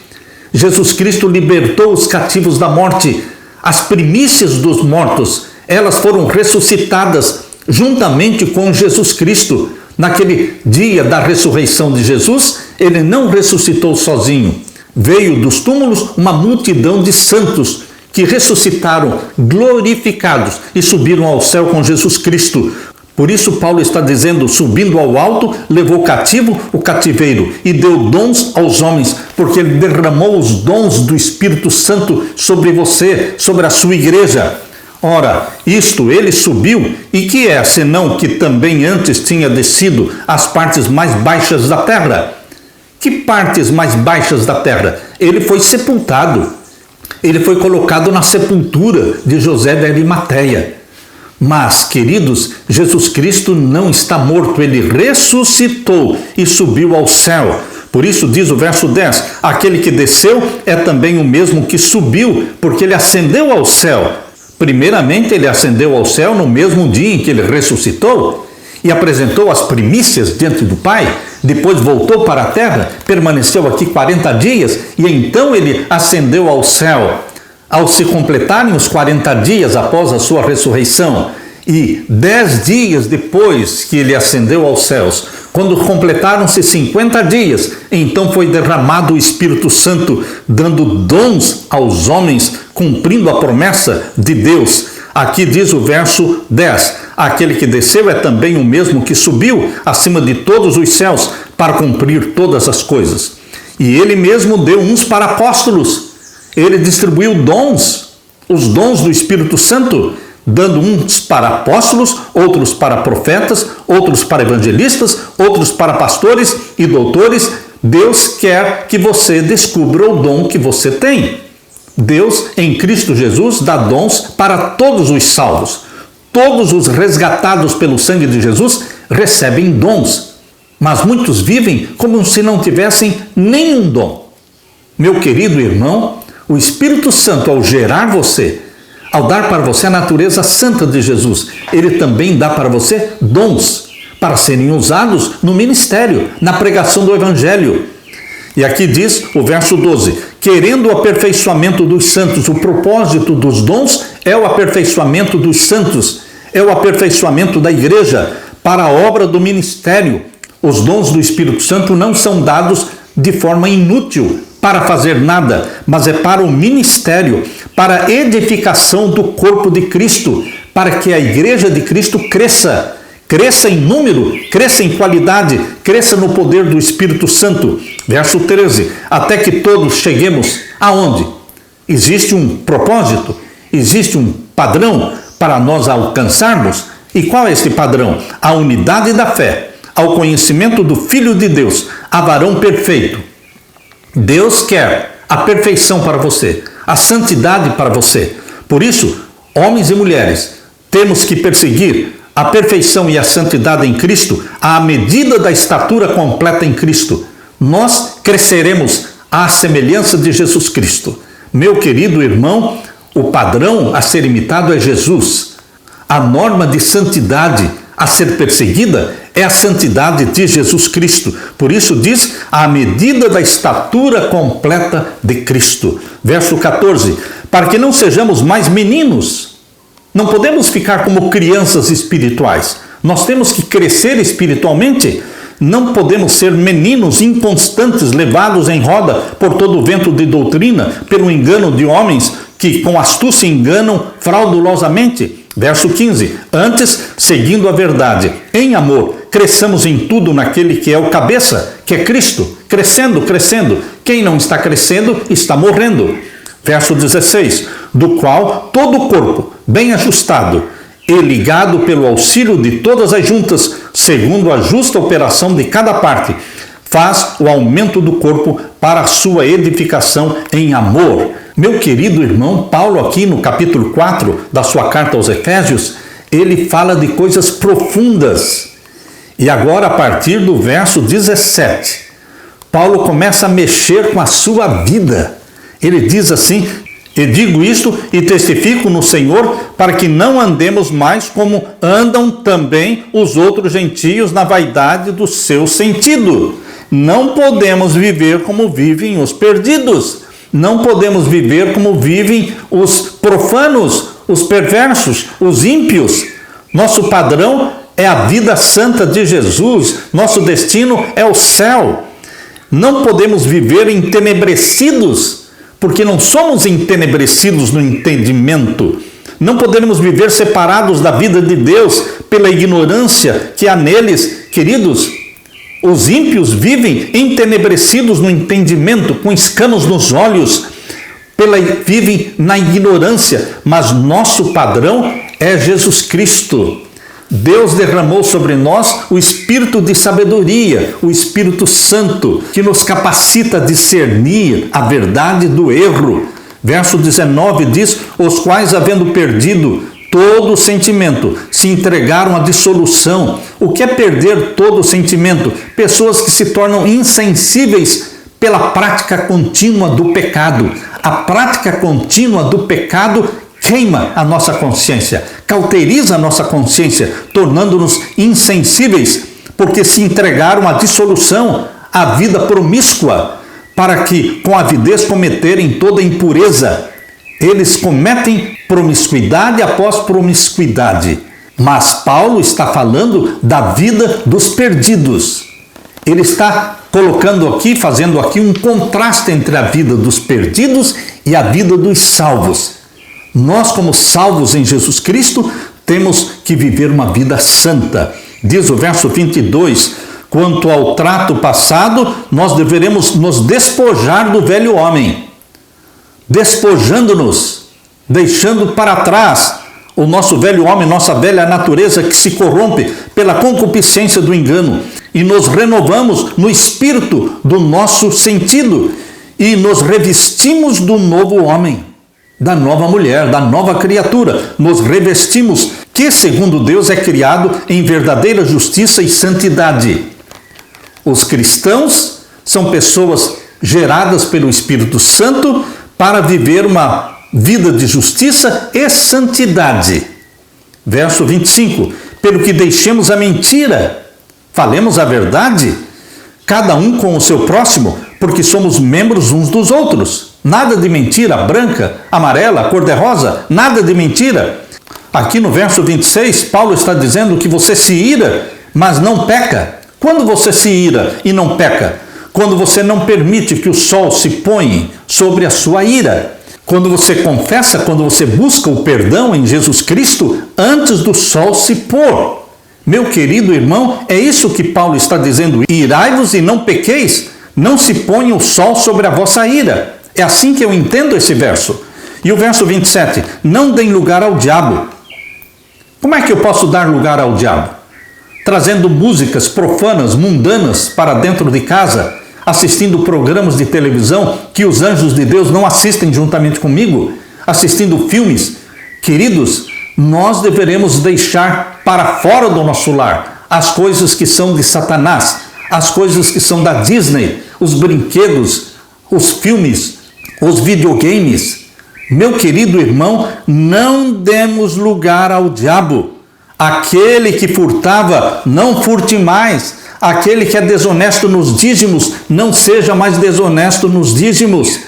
S1: Jesus Cristo libertou os cativos da morte. As primícias dos mortos, elas foram ressuscitadas juntamente com Jesus Cristo. Naquele dia da ressurreição de Jesus, ele não ressuscitou sozinho. Veio dos túmulos uma multidão de santos que ressuscitaram glorificados e subiram ao céu com Jesus Cristo. Por isso Paulo está dizendo, subindo ao alto, levou cativo o cativeiro e deu dons aos homens, porque ele derramou os dons do Espírito Santo sobre você, sobre a sua igreja. Ora, isto ele subiu, e que é, senão que também antes tinha descido às partes mais baixas da terra? Que partes mais baixas da terra? Ele foi sepultado. Ele foi colocado na sepultura de José de Arimateia. Mas, queridos, Jesus Cristo não está morto, ele ressuscitou e subiu ao céu. Por isso diz o verso 10, aquele que desceu é também o mesmo que subiu, porque ele ascendeu ao céu. Primeiramente, ele ascendeu ao céu no mesmo dia em que ele ressuscitou e apresentou as primícias diante do Pai. Depois voltou para a terra, permaneceu aqui 40 dias e então ele ascendeu ao céu. Ao se completarem os 40 dias após a sua ressurreição e 10 dias depois que ele ascendeu aos céus, quando completaram-se 50 dias, então foi derramado o Espírito Santo, dando dons aos homens, cumprindo a promessa de Deus. Aqui diz o verso 10, aquele que desceu é também o mesmo que subiu acima de todos os céus para cumprir todas as coisas. E ele mesmo deu uns para apóstolos. Ele distribuiu dons, os dons do Espírito Santo, dando uns para apóstolos, outros para profetas, outros para evangelistas, outros para pastores e doutores. Deus quer que você descubra o dom que você tem. Deus, em Cristo Jesus, dá dons para todos os salvos. Todos os resgatados pelo sangue de Jesus recebem dons, mas muitos vivem como se não tivessem nenhum dom. Meu querido irmão, o Espírito Santo, ao gerar você, ao dar para você a natureza santa de Jesus, ele também dá para você dons para serem usados no ministério, na pregação do Evangelho. E aqui diz o verso 12: querendo o aperfeiçoamento dos santos. O propósito dos dons é o aperfeiçoamento dos santos, é o aperfeiçoamento da igreja para a obra do ministério. Os dons do Espírito Santo não são dados de forma inútil para fazer nada, mas é para o ministério, para a edificação do corpo de Cristo, para que a igreja de Cristo cresça. Cresça em número, cresça em qualidade, cresça no poder do Espírito Santo. Verso 13, até que todos cheguemos aonde? Existe um propósito, existe um padrão para nós alcançarmos. E qual é esse padrão? A unidade da fé, ao conhecimento do Filho de Deus, a varão perfeito. Deus quer a perfeição para você, a santidade para você. Por isso, homens e mulheres, temos que perseguir a perfeição e a santidade em Cristo, à medida da estatura completa em Cristo. Nós cresceremos à semelhança de Jesus Cristo. Meu querido irmão, o padrão a ser imitado é Jesus. A norma de santidade a ser perseguida é a santidade de Jesus Cristo. Por isso diz, à medida da estatura completa de Cristo. Verso 14, para que não sejamos mais meninos. Não podemos ficar como crianças espirituais. Nós temos que crescer espiritualmente. Não podemos ser meninos inconstantes, levados em roda por todo o vento de doutrina, pelo engano de homens que com astúcia enganam fraudulosamente. Verso 15, antes, seguindo a verdade, em amor, cresçamos em tudo naquele que é o cabeça, que é Cristo, crescendo, crescendo. Quem não está crescendo, está morrendo. Verso 16, do qual todo o corpo, bem ajustado e ligado pelo auxílio de todas as juntas, segundo a justa operação de cada parte, faz o aumento do corpo para a sua edificação em amor. Meu querido irmão, Paulo aqui no capítulo 4 da sua carta aos Efésios, ele fala de coisas profundas. E agora, a partir do verso 17, Paulo começa a mexer com a sua vida. Ele diz assim: e digo isto e testifico no Senhor, para que não andemos mais como andam também os outros gentios na vaidade do seu sentido. Não podemos viver como vivem os perdidos. Não podemos viver como vivem os profanos, os perversos, os ímpios. Nosso padrão é a vida santa de Jesus. Nosso destino é o céu. Não podemos viver entenebrecidos, porque não somos entenebrecidos no entendimento. Não podemos viver separados da vida de Deus pela ignorância que há neles. Queridos, os ímpios vivem entenebrecidos no entendimento, com escamas nos olhos, vivem na ignorância, mas nosso padrão é Jesus Cristo. Deus derramou sobre nós o Espírito de sabedoria, o Espírito Santo, que nos capacita a discernir a verdade do erro. Verso 19 diz, os quais, havendo perdido todo o sentimento, se entregaram à dissolução. O que é perder todo o sentimento? Pessoas que se tornam insensíveis pela prática contínua do pecado. A prática contínua do pecado queima a nossa consciência, cauteriza a nossa consciência, tornando-nos insensíveis, porque se entregaram à dissolução, à vida promíscua, para que com avidez cometerem toda impureza. Eles cometem promiscuidade após promiscuidade. Mas Paulo está falando da vida dos perdidos. Ele está colocando aqui, fazendo aqui um contraste entre a vida dos perdidos e a vida dos salvos. Nós, como salvos em Jesus Cristo, temos que viver uma vida santa. Diz o verso 22, quanto ao trato passado, nós deveremos nos despojar do velho homem, despojando-nos, deixando para trás o nosso velho homem, nossa velha natureza que se corrompe pela concupiscência do engano, e nos renovamos no espírito do nosso sentido e nos revestimos do novo homem, da nova mulher, da nova criatura. Nos revestimos que, segundo Deus, é criado em verdadeira justiça e santidade. Os cristãos são pessoas geradas pelo Espírito Santo para viver uma vida de justiça e santidade. Verso 25. Pelo que deixemos a mentira, falemos a verdade, cada um com o seu próximo, porque somos membros uns dos outros. Nada de mentira branca, amarela, cor-de-rosa, nada de mentira. Aqui no verso 26, Paulo está dizendo que você se ira, mas não peca. Quando você se ira e não peca? Quando você não permite que o sol se ponha sobre a sua ira. Quando você confessa, quando você busca o perdão em Jesus Cristo antes do sol se pôr. Meu querido irmão, é isso que Paulo está dizendo. Irai-vos e não pequeis, não se ponha o sol sobre a vossa ira. É assim que eu entendo esse verso. E o verso 27, não deem lugar ao diabo. Como é que eu posso dar lugar ao diabo? Trazendo músicas profanas, mundanas para dentro de casa, assistindo programas de televisão que os anjos de Deus não assistem juntamente comigo, assistindo filmes. Queridos, nós deveremos deixar para fora do nosso lar as coisas que são de Satanás, as coisas que são da Disney, os brinquedos, os filmes, os videogames. Meu querido irmão, não demos lugar ao diabo. Aquele que furtava, não furte mais. Aquele que é desonesto nos dízimos, não seja mais desonesto nos dízimos.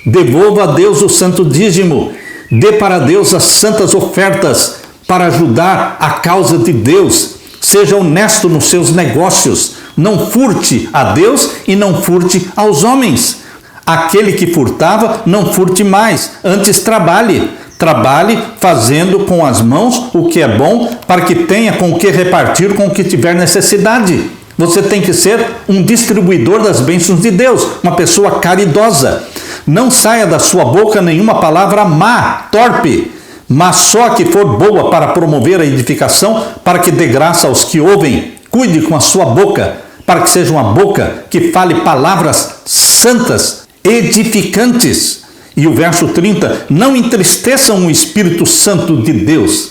S1: Devolva a Deus o santo dízimo. Dê para Deus as santas ofertas para ajudar a causa de Deus. Seja honesto nos seus negócios. Não furte a Deus e não furte aos homens. Aquele que furtava, não furte mais. Antes trabalhe. Trabalhe fazendo com as mãos o que é bom, para que tenha com o que repartir com o que tiver necessidade. Você tem que ser um distribuidor das bênçãos de Deus, uma pessoa caridosa. Não saia da sua boca nenhuma palavra má, torpe, mas só que for boa para promover a edificação, para que dê graça aos que ouvem. Cuide com a sua boca, para que seja uma boca que fale palavras santas, edificantes. E o verso 30, não entristeçam o Espírito Santo de Deus.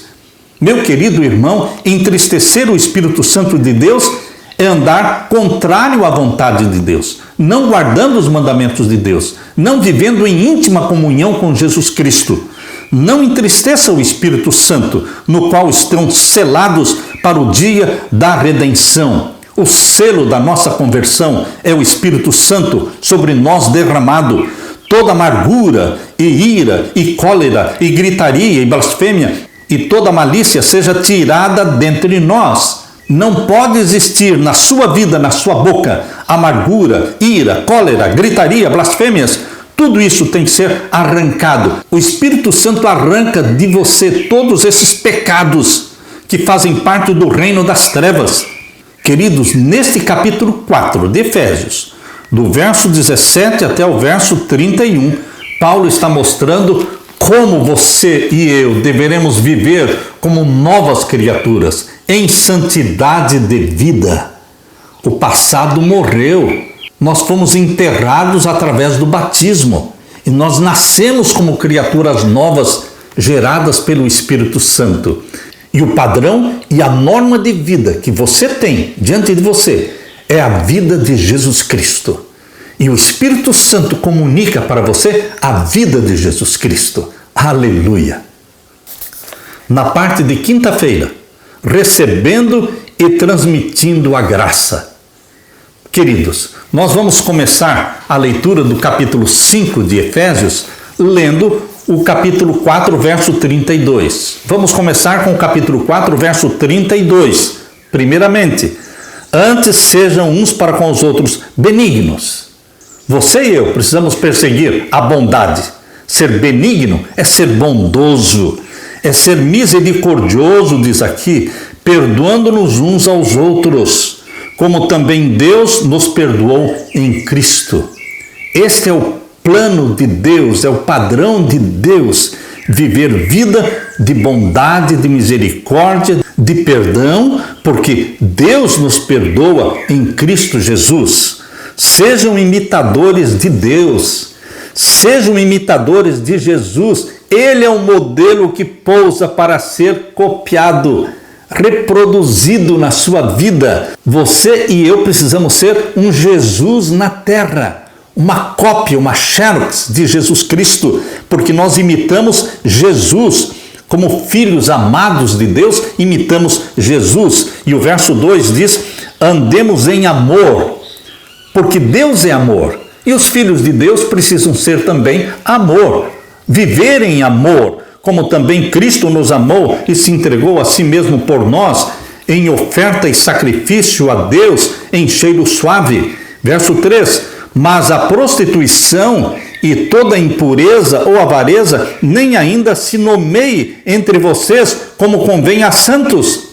S1: Meu querido irmão, entristecer o Espírito Santo de Deus é andar contrário à vontade de Deus, não guardando os mandamentos de Deus, não vivendo em íntima comunhão com Jesus Cristo. Não entristeça o Espírito Santo, no qual estão selados para o dia da redenção. O selo da nossa conversão é o Espírito Santo sobre nós derramado. Toda amargura e ira e cólera e gritaria e blasfêmia e toda malícia seja tirada dentre nós. Não pode existir na sua vida, na sua boca, amargura, ira, cólera, gritaria, blasfêmias. Tudo isso tem que ser arrancado. O Espírito Santo arranca de você todos esses pecados que fazem parte do reino das trevas. Queridos, neste capítulo 4 de Efésios, do verso 17 até o verso 31, Paulo está mostrando como você e eu deveremos viver como novas criaturas, em santidade de vida. O passado morreu, nós fomos enterrados através do batismo e nós nascemos como criaturas novas, geradas pelo Espírito Santo. E o padrão e a norma de vida que você tem diante de você é a vida de Jesus Cristo. E o Espírito Santo comunica para você a vida de Jesus Cristo. Aleluia! Na parte de quinta-feira, recebendo e transmitindo a graça. Queridos, nós vamos começar a leitura do capítulo 5 de Efésios, lendo o capítulo 4, verso 32. Vamos começar com o capítulo 4, verso 32. Primeiramente, antes sejam uns para com os outros benignos. Você e eu precisamos perseguir a bondade. Ser benigno é ser bondoso, é ser misericordioso, diz aqui, perdoando-nos uns aos outros, como também Deus nos perdoou em Cristo. Este é o plano de Deus, é o padrão de Deus, viver vida de bondade, de misericórdia, de perdão, porque Deus nos perdoa em Cristo Jesus. Sejam imitadores de Deus, sejam imitadores de Jesus. Ele é um modelo que pousa para ser copiado, reproduzido na sua vida. Você e eu precisamos ser um Jesus na terra, uma cópia, uma xerox de Jesus Cristo, porque nós imitamos Jesus. Como filhos amados de Deus, imitamos Jesus. E o verso 2 diz: andemos em amor, porque Deus é amor. E os filhos de Deus precisam ser também amor, viver em amor, como também Cristo nos amou e se entregou a si mesmo por nós, em oferta e sacrifício a Deus em cheiro suave. Verso 3: mas a prostituição e toda impureza ou avareza nem ainda se nomeie entre vocês como convém a santos.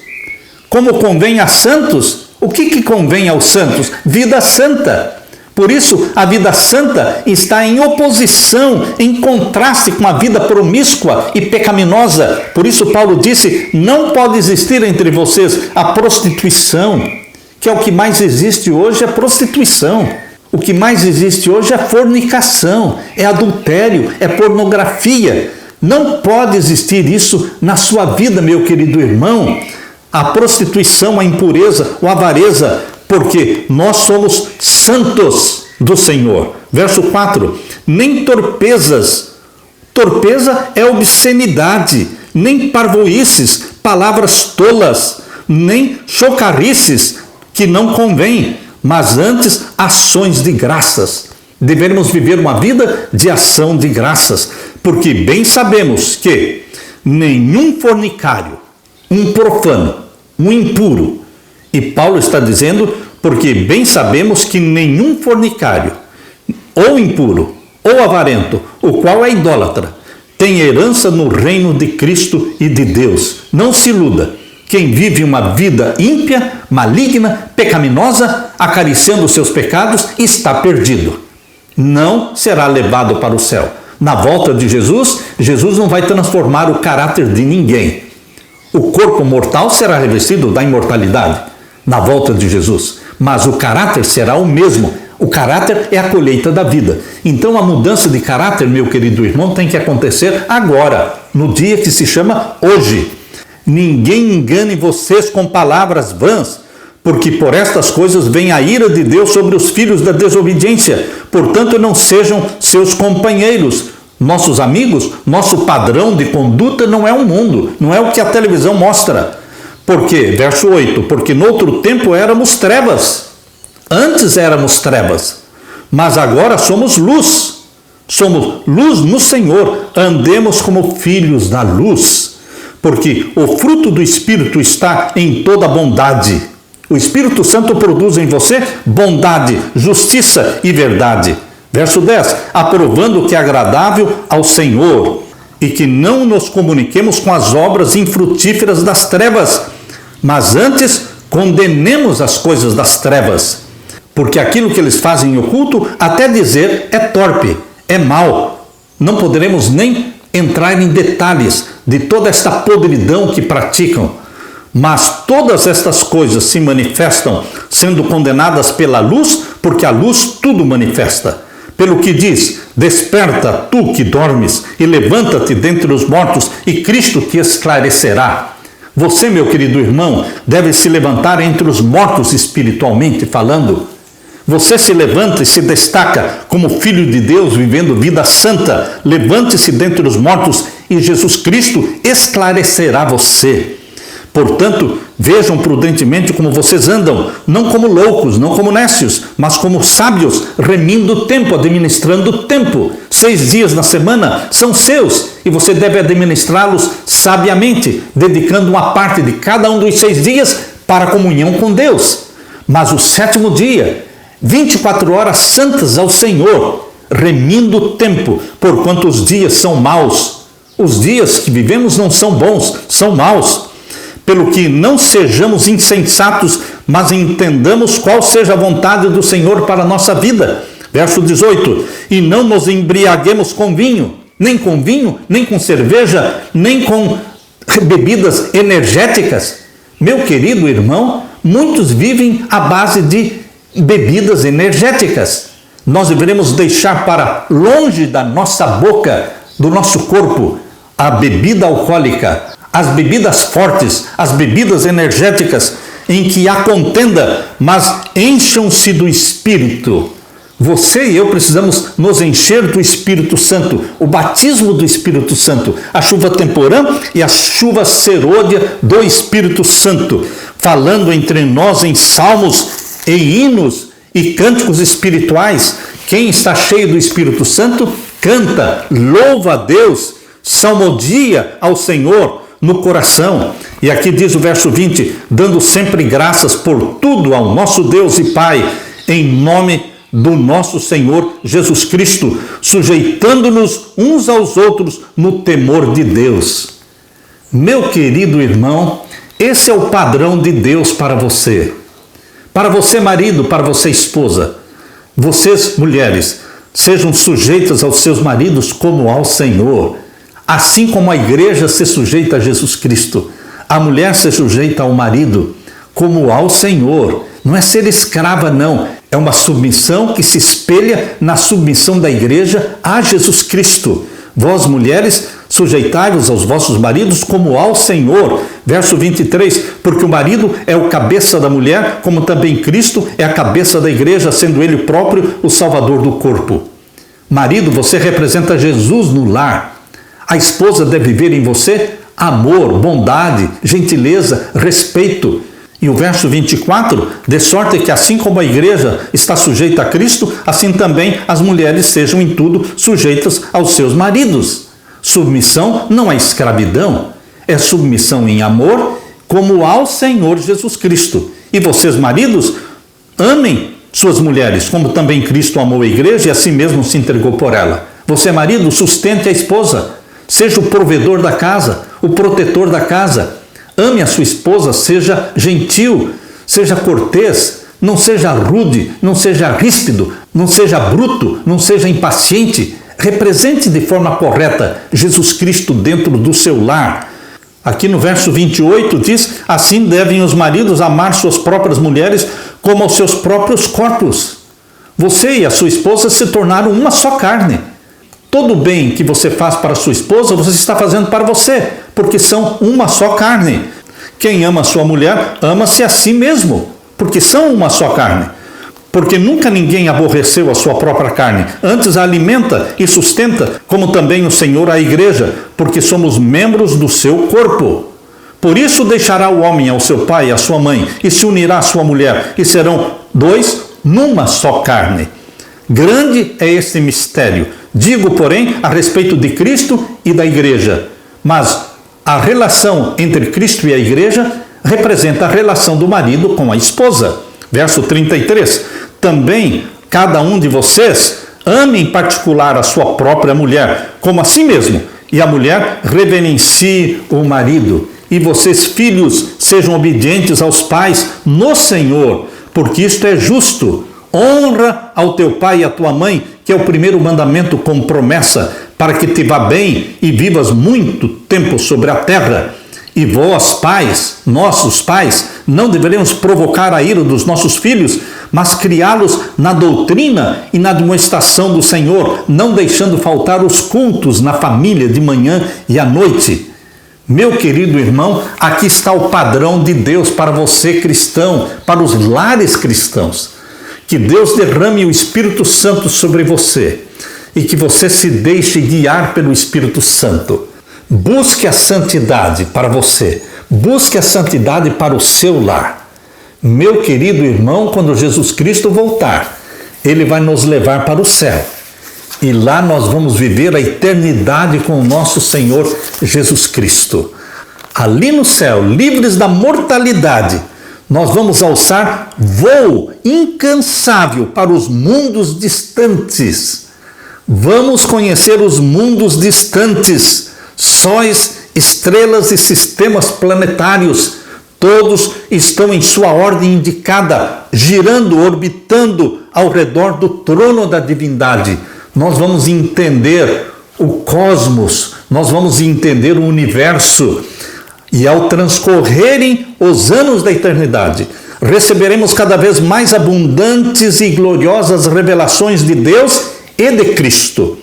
S1: Como convém a santos? O que convém aos santos? Vida santa. Por isso, a vida santa está em oposição, em contraste com a vida promíscua e pecaminosa. Por isso, Paulo disse: não pode existir entre vocês a prostituição, que é o que mais existe hoje, é prostituição. O que mais existe hoje é fornicação, é adultério, é pornografia. Não pode existir isso na sua vida, meu querido irmão. A prostituição, a impureza, a avareza, porque nós somos santos do Senhor. Verso 4: nem torpezas, torpeza é obscenidade, nem parvoices, palavras tolas, nem chocarrices, que não convém, mas antes ações de graças. Devemos viver uma vida de ação de graças, porque bem sabemos que nenhum fornicário, um profano, um impuro, e Paulo está dizendo, porque bem sabemos que nenhum fornicário, ou impuro, ou avarento, o qual é idólatra, tem herança no reino de Cristo e de Deus. Não se iluda. Quem vive uma vida ímpia, maligna, pecaminosa, acariciando os seus pecados, está perdido. Não será levado para o céu. Na volta de Jesus, Jesus não vai transformar o caráter de ninguém. O corpo mortal será revestido da imortalidade na volta de Jesus, mas o caráter será o mesmo. O caráter é a colheita da vida. Então a mudança de caráter, meu querido irmão, tem que acontecer agora, no dia que se chama hoje. Ninguém engane vocês com palavras vãs, porque por estas coisas vem a ira de Deus sobre os filhos da desobediência. Portanto, não sejam seus companheiros, nossos amigos. Nosso padrão de conduta não é o mundo, não é o que a televisão mostra. Por quê? Verso 8: porque noutro tempo éramos trevas, antes éramos trevas, mas agora somos luz. Somos luz no Senhor, andemos como filhos da luz. Porque o fruto do Espírito está em toda bondade. O Espírito Santo produz em você bondade, justiça e verdade. Verso 10: aprovando o que é agradável ao Senhor, e que não nos comuniquemos com as obras infrutíferas das trevas, mas antes condenemos as coisas das trevas. Porque aquilo que eles fazem em oculto, até dizer, é torpe, é mau. Não poderemos nem entrar em detalhes de toda esta podridão que praticam, mas todas estas coisas se manifestam sendo condenadas pela luz, porque a luz tudo manifesta. Pelo que diz: desperta, tu que dormes, e levanta-te dentre os mortos, e Cristo te esclarecerá. Você, meu querido irmão, deve se levantar entre os mortos espiritualmente falando. Você se levanta e se destaca como filho de Deus, vivendo vida santa. Levante-se dentre os mortos e Jesus Cristo esclarecerá você. Portanto, vejam prudentemente como vocês andam, não como loucos, não como nécios, mas como sábios, remindo o tempo, administrando o tempo. 6 dias na semana são seus e você deve administrá-los sabiamente, dedicando uma parte de cada um dos 6 dias para a comunhão com Deus. Mas o 7º dia, 24 horas santas ao Senhor, remindo o tempo, porquanto os dias são maus. Os dias que vivemos não são bons, são maus. Pelo que não sejamos insensatos, mas entendamos qual seja a vontade do Senhor para a nossa vida. Verso 18: e não nos embriaguemos com vinho, nem com vinho, nem com cerveja, nem com bebidas energéticas. Meu querido irmão, muitos vivem à base de bebidas energéticas. Nós deveremos deixar para longe da nossa boca, do nosso corpo, a bebida alcoólica, as bebidas fortes, as bebidas energéticas, em que há contenda, mas encham-se do Espírito. Você e eu precisamos nos encher do Espírito Santo, o batismo do Espírito Santo, a chuva temporã e a chuva serôdia do Espírito Santo, falando entre nós em salmos e hinos e cânticos espirituais. Quem está cheio do Espírito Santo, canta, louva a Deus, salmodia ao Senhor no coração. E aqui diz o verso 20, dando sempre graças por tudo ao nosso Deus e Pai, em nome do nosso Senhor Jesus Cristo, sujeitando-nos uns aos outros no temor de Deus. Meu querido irmão, esse é o padrão de Deus para você. Para você, marido, para você, esposa. Vocês, mulheres, sejam sujeitas aos seus maridos como ao Senhor. Assim como a igreja se sujeita a Jesus Cristo, a mulher se sujeita ao marido como ao Senhor. Não é ser escrava, não. É uma submissão que se espelha na submissão da igreja a Jesus Cristo. Vós, mulheres, sujeitai-vos aos vossos maridos como ao Senhor. Verso 23, porque o marido é o cabeça da mulher, como também Cristo é a cabeça da igreja, sendo ele próprio o salvador do corpo. Marido, você representa Jesus no lar. A esposa deve ver em você amor, bondade, gentileza, respeito. E o verso 24, de sorte que assim como a igreja está sujeita a Cristo, assim também as mulheres sejam em tudo sujeitas aos seus maridos. Submissão não é escravidão, é submissão em amor, como ao Senhor Jesus Cristo. E vocês, maridos, amem suas mulheres, como também Cristo amou a igreja e assim mesmo se entregou por ela. Você, marido, sustente a esposa, seja o provedor da casa, o protetor da casa. Ame a sua esposa, seja gentil, seja cortês, não seja rude, não seja ríspido, não seja bruto, não seja impaciente. Represente de forma correta Jesus Cristo dentro do seu lar. Aqui no verso 28 diz, assim devem os maridos amar suas próprias mulheres como aos seus próprios corpos. Você e a sua esposa se tornaram uma só carne. Todo o bem que você faz para a sua esposa, você está fazendo para você, porque são uma só carne. Quem ama a sua mulher, ama-se a si mesmo, porque são uma só carne. Porque nunca ninguém aborreceu a sua própria carne, antes a alimenta e sustenta, como também o Senhor a igreja, porque somos membros do seu corpo. Por isso deixará o homem ao seu pai e à sua mãe, e se unirá à sua mulher, e serão dois numa só carne. Grande é este mistério. Digo, porém, a respeito de Cristo e da igreja. Mas a relação entre Cristo e a igreja representa a relação do marido com a esposa. Verso 33. Também cada um de vocês ame em particular a sua própria mulher, como a si mesmo, e a mulher reverencie o marido. E vocês, filhos, sejam obedientes aos pais no Senhor, porque isto é justo. Honra ao teu pai e à tua mãe, que é o primeiro mandamento com promessa, para que te vá bem e vivas muito tempo sobre a terra. E vós, pais, nossos pais, não deveremos provocar a ira dos nossos filhos, mas criá-los na doutrina e na demonstração do Senhor, não deixando faltar os cultos na família de manhã e à noite. Meu querido irmão, aqui está o padrão de Deus para você, cristão, para os lares cristãos. Que Deus derrame o Espírito Santo sobre você e que você se deixe guiar pelo Espírito Santo. Busque a santidade para você, busque a santidade para o seu lar. Meu querido irmão, quando Jesus Cristo voltar, Ele vai nos levar para o céu. E lá nós vamos viver a eternidade com o nosso Senhor Jesus Cristo. Ali no céu, livres da mortalidade, nós vamos alçar voo incansável para os mundos distantes. Vamos conhecer os mundos distantes, sóis, estrelas e sistemas planetários. Todos estão em sua ordem indicada, girando, orbitando ao redor do trono da divindade. Nós vamos entender o cosmos, nós vamos entender o universo. E ao transcorrerem os anos da eternidade, receberemos cada vez mais abundantes e gloriosas revelações de Deus e de Cristo.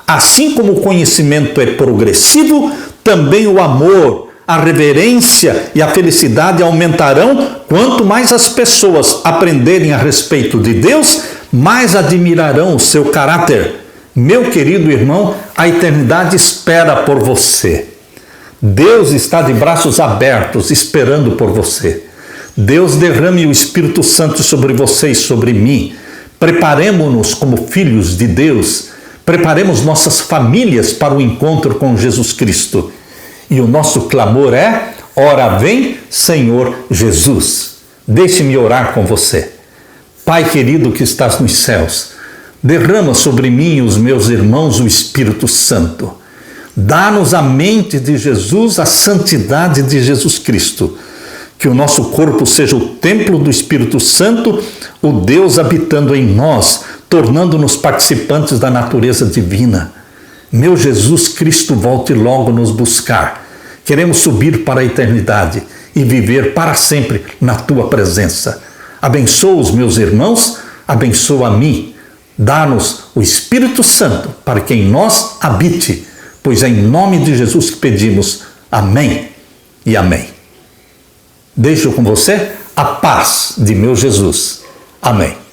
S1: Assim como o conhecimento é progressivo, também o amor, a reverência e a felicidade aumentarão quanto mais as pessoas aprenderem a respeito de Deus, mais admirarão o seu caráter. Meu querido irmão, a eternidade espera por você. Deus está de braços abertos esperando por você. Deus derrame o Espírito Santo sobre você e sobre mim. Preparemo-nos como filhos de Deus. Preparemos nossas famílias para o encontro com Jesus Cristo. E o nosso clamor é: ora vem, Senhor Jesus. Deixe-me orar com você. Pai querido que estás nos céus, derrama sobre mim e os meus irmãos o Espírito Santo. Dá-nos a mente de Jesus, a santidade de Jesus Cristo. Que o nosso corpo seja o templo do Espírito Santo, o Deus habitando em nós, tornando-nos participantes da natureza divina. Meu Jesus Cristo, volte logo nos buscar. Queremos subir para a eternidade e viver para sempre na Tua presença. Abençoa os meus irmãos, abençoa a mim. Dá-nos o Espírito Santo para que em nós habite, pois é em nome de Jesus que pedimos. Amém e amém. Deixo com você a paz de meu Jesus. Amém.